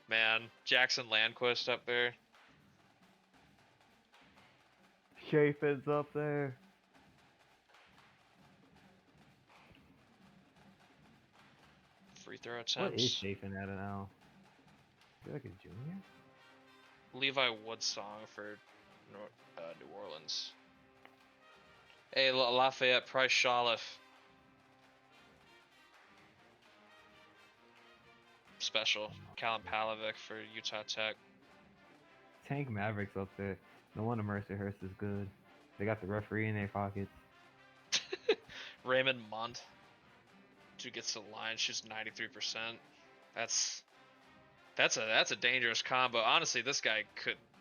A: Man, Jackson Landquist up there.
C: Chafin's up there.
A: Free throw
C: What is
A: attempts.
C: Chafin at now? Is he like a junior?
A: Levi Woodsong for New Orleans. Hey, Lafayette Price Shaliff. Special. Callum Palovic for Utah Tech.
C: Tank Mavericks up there. No wonder Mercyhurst is good. They got the referee in their pockets.
A: Raymond Munt. Dude gets to the line, shoots 93%. That's a dangerous combo. Honestly, this guy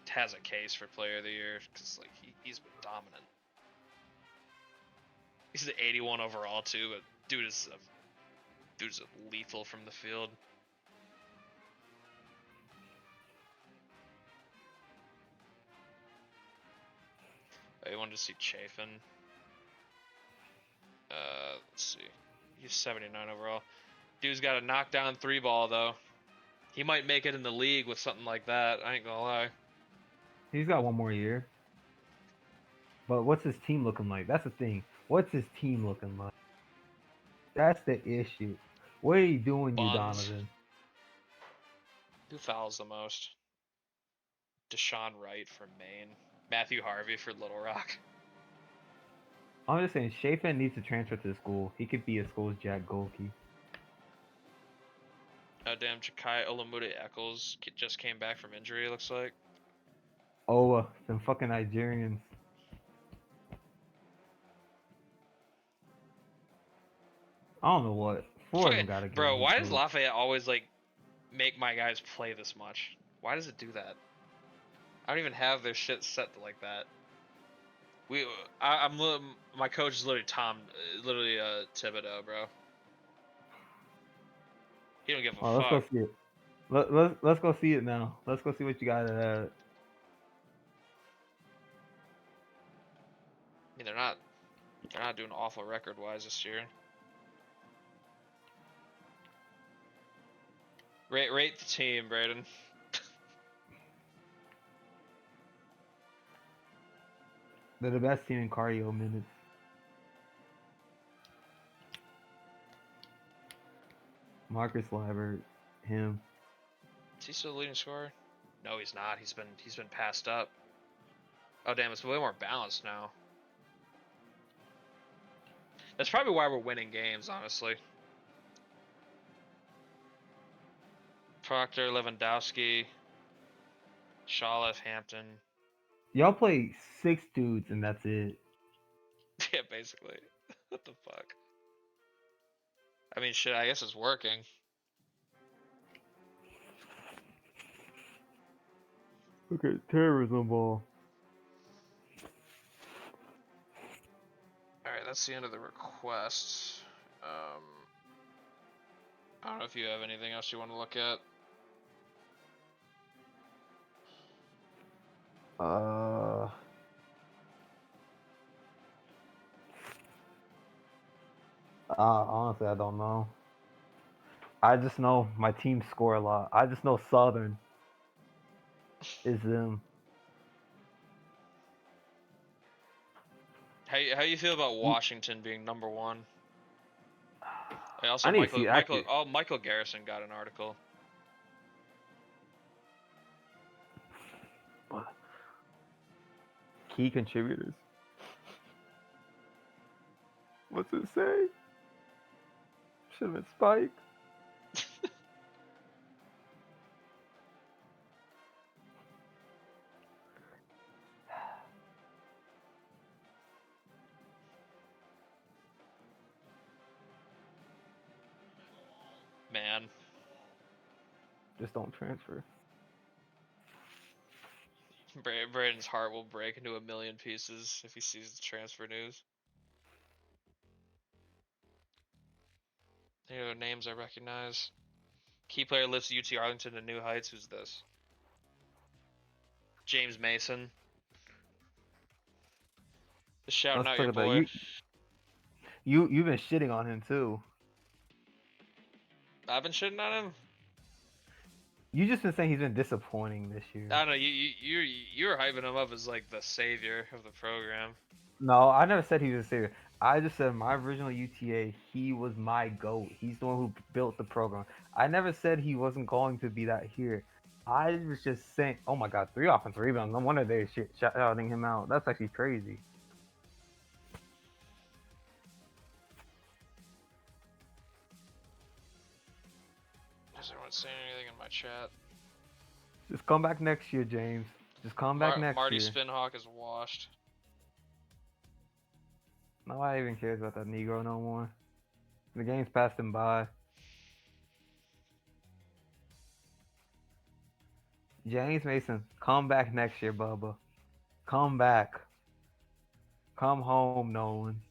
A: has a case for Player of the Year because like he's been dominant. He's an 81 overall too, but dude is lethal from the field. I wanted to see Chafin. Let's see. He's 79 overall. Dude's got a knockdown 3-ball though. He might make it in the league with something like that. I ain't gonna lie.
C: He's got one more year. But what's his team looking like? That's the thing. What's his team looking like? That's the issue. What are you doing, you
A: Buns.
C: Donovan?
A: Who fouls the most? Deshaun Wright for Maine. Matthew Harvey for Little Rock.
C: I'm just saying, Chafin needs to transfer to the school. He could be a school's Jack Golke.
A: Oh damn, Jakai Olamude Eccles just came back from injury, it looks like.
C: Oh, some fucking Nigerians. I don't know what. Four of them gotta get.
A: Bro, why does Lafayette always like make my guys play this much? Why does it do that? I don't even have their shit set like that. My coach is literally Thibodeau, bro. He don't give a
C: Oh, let's go
A: fuck.
C: see it. Let's go see it now. Let's go see what you got.
A: I mean, they're not doing awful record wise this year. Rate the team, Braden.
C: They're the best team in cardio minutes. Marcus Liebert, him.
A: Is he still the leading scorer? No, he's not. He's been passed up. Oh damn, it's way more balanced now. That's probably why we're winning games, honestly. Proctor, Lewandowski, Shawlef, Hampton.
C: Y'all play 6 dudes and that's it.
A: Yeah, basically. What the fuck? I mean, shit, I guess it's working.
C: Okay, terrorism ball.
A: Alright, that's the end of the requests. I don't know if you have anything else you want to look at.
C: Honestly, I don't know. I just know my team score a lot. I just know Southern is them.
A: How you feel about Washington being number one? Also,
C: I need to see actually.
A: Michael Garrison got an article.
C: Key contributors. What's it say? Should have been Spike.
A: Man.
C: Just don't transfer.
A: Braden's heart will break into a million pieces if he sees the transfer news. Any other names I recognize? Key player lifts UT Arlington to new heights. Who's this? James Mason. Just shouting
C: Let's
A: out
C: look
A: your
C: at that.
A: boy.
C: You've been shitting on him too.
A: I've been shitting on him.
C: You just been saying he's been disappointing this year.
A: I don't know. You were hyping him up as like the savior of the program.
C: No, I never said he was a savior. I just said my original UTA, he was my GOAT. He's the one who built the program. I never said he wasn't going to be that here. I was just saying, oh my god, 3 offensive rebounds. No wonder they're shouting him out. That's actually crazy.
A: Is anyone saying anything in my chat?
C: Just come back next year, James. Just come back next
A: Marty
C: year.
A: Spinhawk is washed.
C: Nobody even cares about that Negro no more. The game's passed him by. James Mason, come back next year, Bubba. Come back. Come home, Nolan.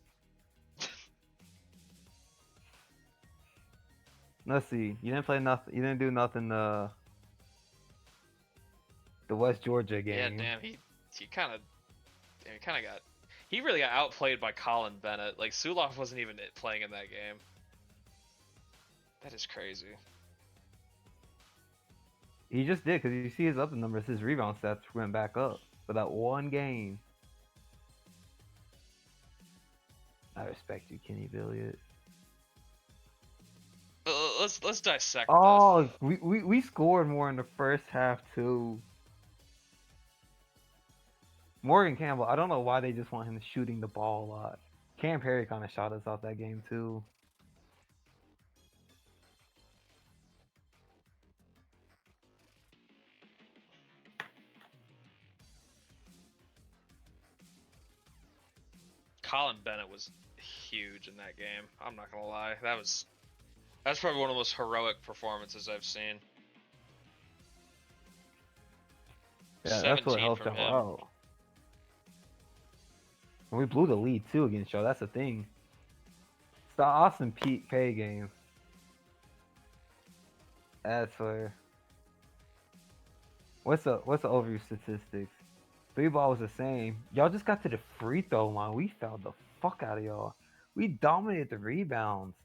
C: Let's see. You didn't play nothing. You didn't do nothing. The West Georgia game.
A: Yeah, damn. He kind of got. He really got outplayed by Colin Bennett. Like Suloff wasn't even playing in that game. That is crazy.
C: He just did, because you see his other numbers, his rebound stats went back up for that one game. I respect you, Kenny Billiot.
A: Let's dissect
C: Oh,
A: this.
C: we scored more in the first half too. Morgan Campbell, I don't know why they just want him shooting the ball a lot. Cam Perry kind of shot us out that game too.
A: Colin Bennett was huge in that game. I'm not gonna lie. That's probably one of the most heroic performances I've seen.
C: Yeah, that's what
A: 17
C: helped
A: from
C: y'all
A: him.
C: out. And we blew the lead too against y'all. That's the thing. It's the Austin Pete Pay game. That's where. What's the overview statistics? 3 ball was the same. Y'all just got to the free throw line. We fouled the fuck out of y'all. We dominated the rebounds.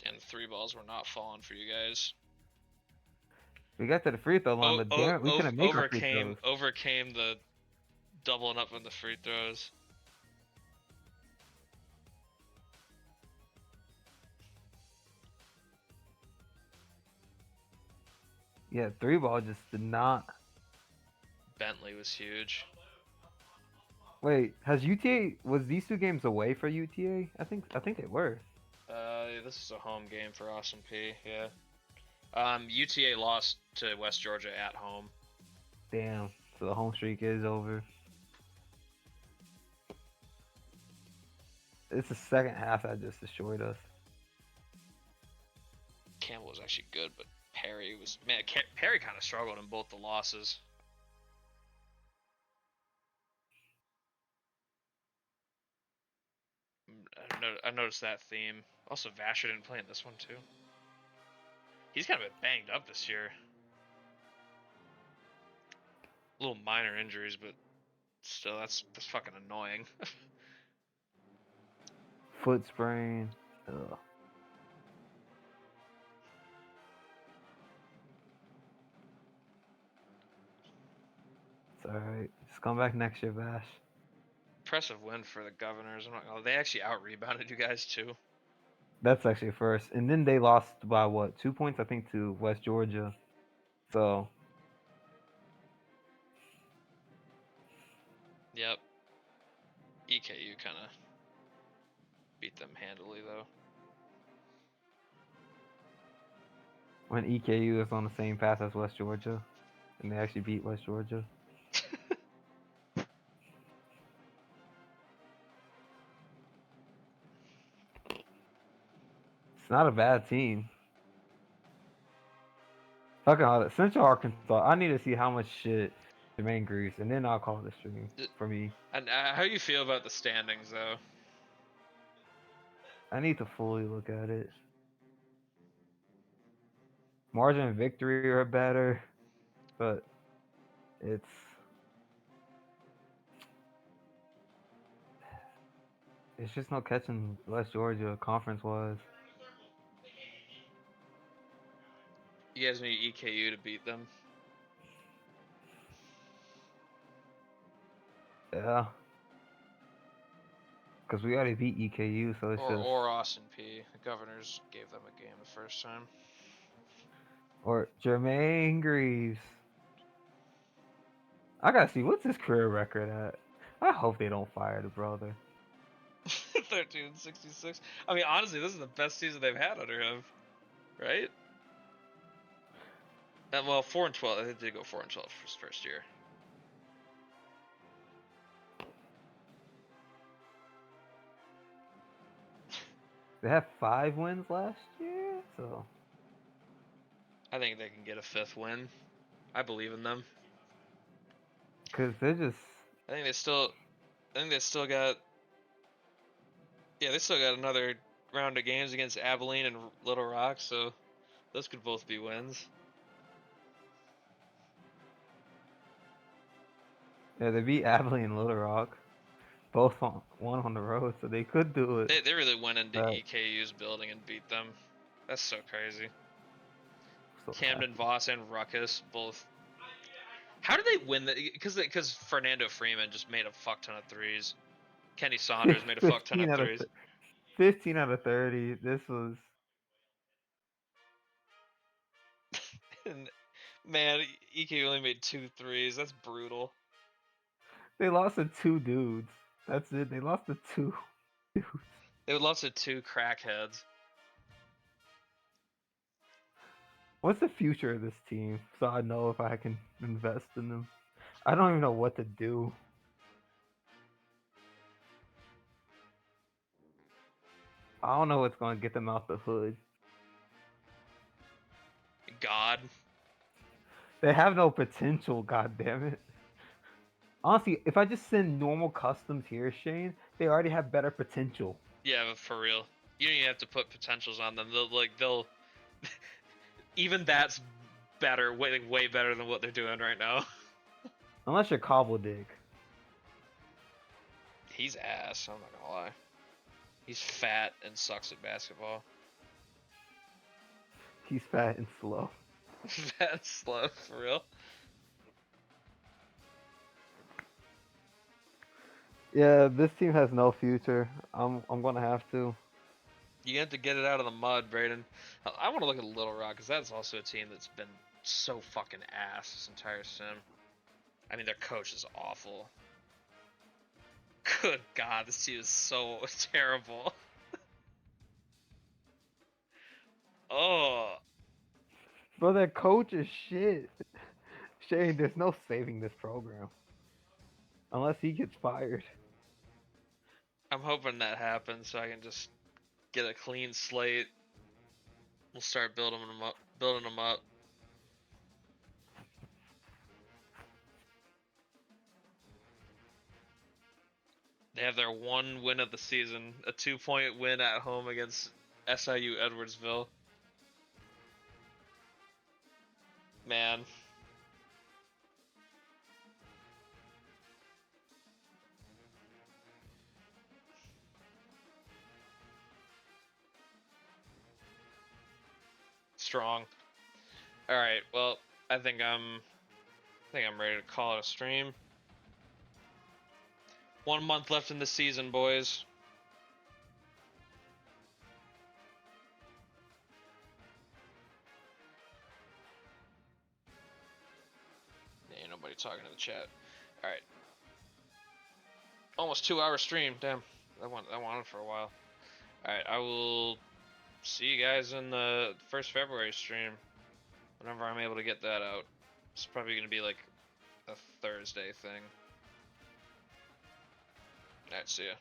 A: And the 3 balls were not falling for you guys.
C: We got to the free throw line, but damn it, we couldn't make our free throws.
A: Overcame the doubling up on the free throws.
C: Yeah, 3 ball just did not.
A: Bentley was huge.
C: Wait, has UTA was these 2 games away for UTA? I think they were.
A: This is a home game for Austin P. Yeah. UTA lost to West Georgia at home.
C: Damn. So the home streak is over. It's the second half that just destroyed us.
A: Campbell was actually good, but Perry kind of struggled in both the losses. I noticed that theme. Also, Vasher didn't play in this one too. He's kind of been banged up this year. Little minor injuries, but still, that's fucking annoying.
C: Foot sprain. Ugh. It's alright. Just come back next year, Vash.
A: Impressive win for the Governors. I'm not gonna. They actually out rebounded you guys too.
C: That's actually first. And then they lost by what? 2 points, I think, to West Georgia. So
A: Yep. EKU kind of beat them handily though.
C: when EKU is on the same path as West Georgia, and they actually beat West Georgia. It's not a bad team. Fucking all that. Central Arkansas. I need to see how much shit Jermaine Greaves, and then I'll call the stream for me.
A: And how you feel about the standings though?
C: I need to fully look at it. Margin of victory are better, but it's just no catching West Georgia conference wise.
A: You guys need EKU to beat them.
C: Yeah. Because we already beat EKU, so it's just.
A: Or Austin P. The Governors gave them a game the first time.
C: Or Jermaine Greaves. I gotta see, what's his career record at? I hope they don't fire the brother.
A: 13-66. I mean, honestly, this is the best season they've had under him, right? Well, 4-12. They did go 4-12 for his first year.
C: They had 5 wins last year, so.
A: I think they can get a 5th win. I believe in them.
C: Because they're just.
A: I think they still got. Yeah, they still got another round of games against Abilene and Little Rock, so those could both be wins.
C: Yeah, they beat Abilene and Little Rock. Both one on the road, so they could do it.
A: They really went into EKU's building and beat them. That's so crazy.
C: So
A: Camden Voss and Ruckus both. How did they win that? Because Fernando Freeman just made a fuck ton of threes. Kenny Saunders made a fuck ton of threes.
C: 15 out of 30. This was.
A: And, man, EKU only made 2 threes. That's brutal.
C: They lost to 2 dudes. That's it. They lost to 2 dudes.
A: They lost to 2 crackheads.
C: What's the future of this team? So I know if I can invest in them. I don't even know what to do. I don't know what's going to get them out the hood.
A: God.
C: They have no potential, god damn it. Honestly, if I just send normal customs here, Shane, they already have better potential.
A: Yeah, but for real. You don't even have to put potentials on them. They'll even that's better, way better than what they're doing right now.
C: Unless you're Cobbledigg.
A: He's ass, I'm not gonna lie. He's fat and sucks at basketball.
C: He's fat and slow.
A: Fat and slow, for real.
C: Yeah, this team has no future. I'm gonna have to.
A: You have to get it out of the mud, Braden. I want to look at Little Rock, because that's also a team that's been so fucking ass this entire sim. I mean, their coach is awful. Good God, this team is so terrible. Oh,
C: Bro, their coach is shit. Shane, there's no saving this program. Unless he gets fired.
A: I'm hoping that happens so I can just get a clean slate. We'll start building them up. They have their one win of the season, a 2-point win at home against SIU Edwardsville. Man. Strong. Alright, well, I think I'm ready to call it a stream. 1 month left in the season, boys. Ain't nobody talking in the chat. Alright. Almost 2-hour stream. Damn. That went on for a while. Alright, I will see you guys in the 1st February stream. Whenever I'm able to get that out. It's probably going to be like a Thursday thing. Alright, see ya.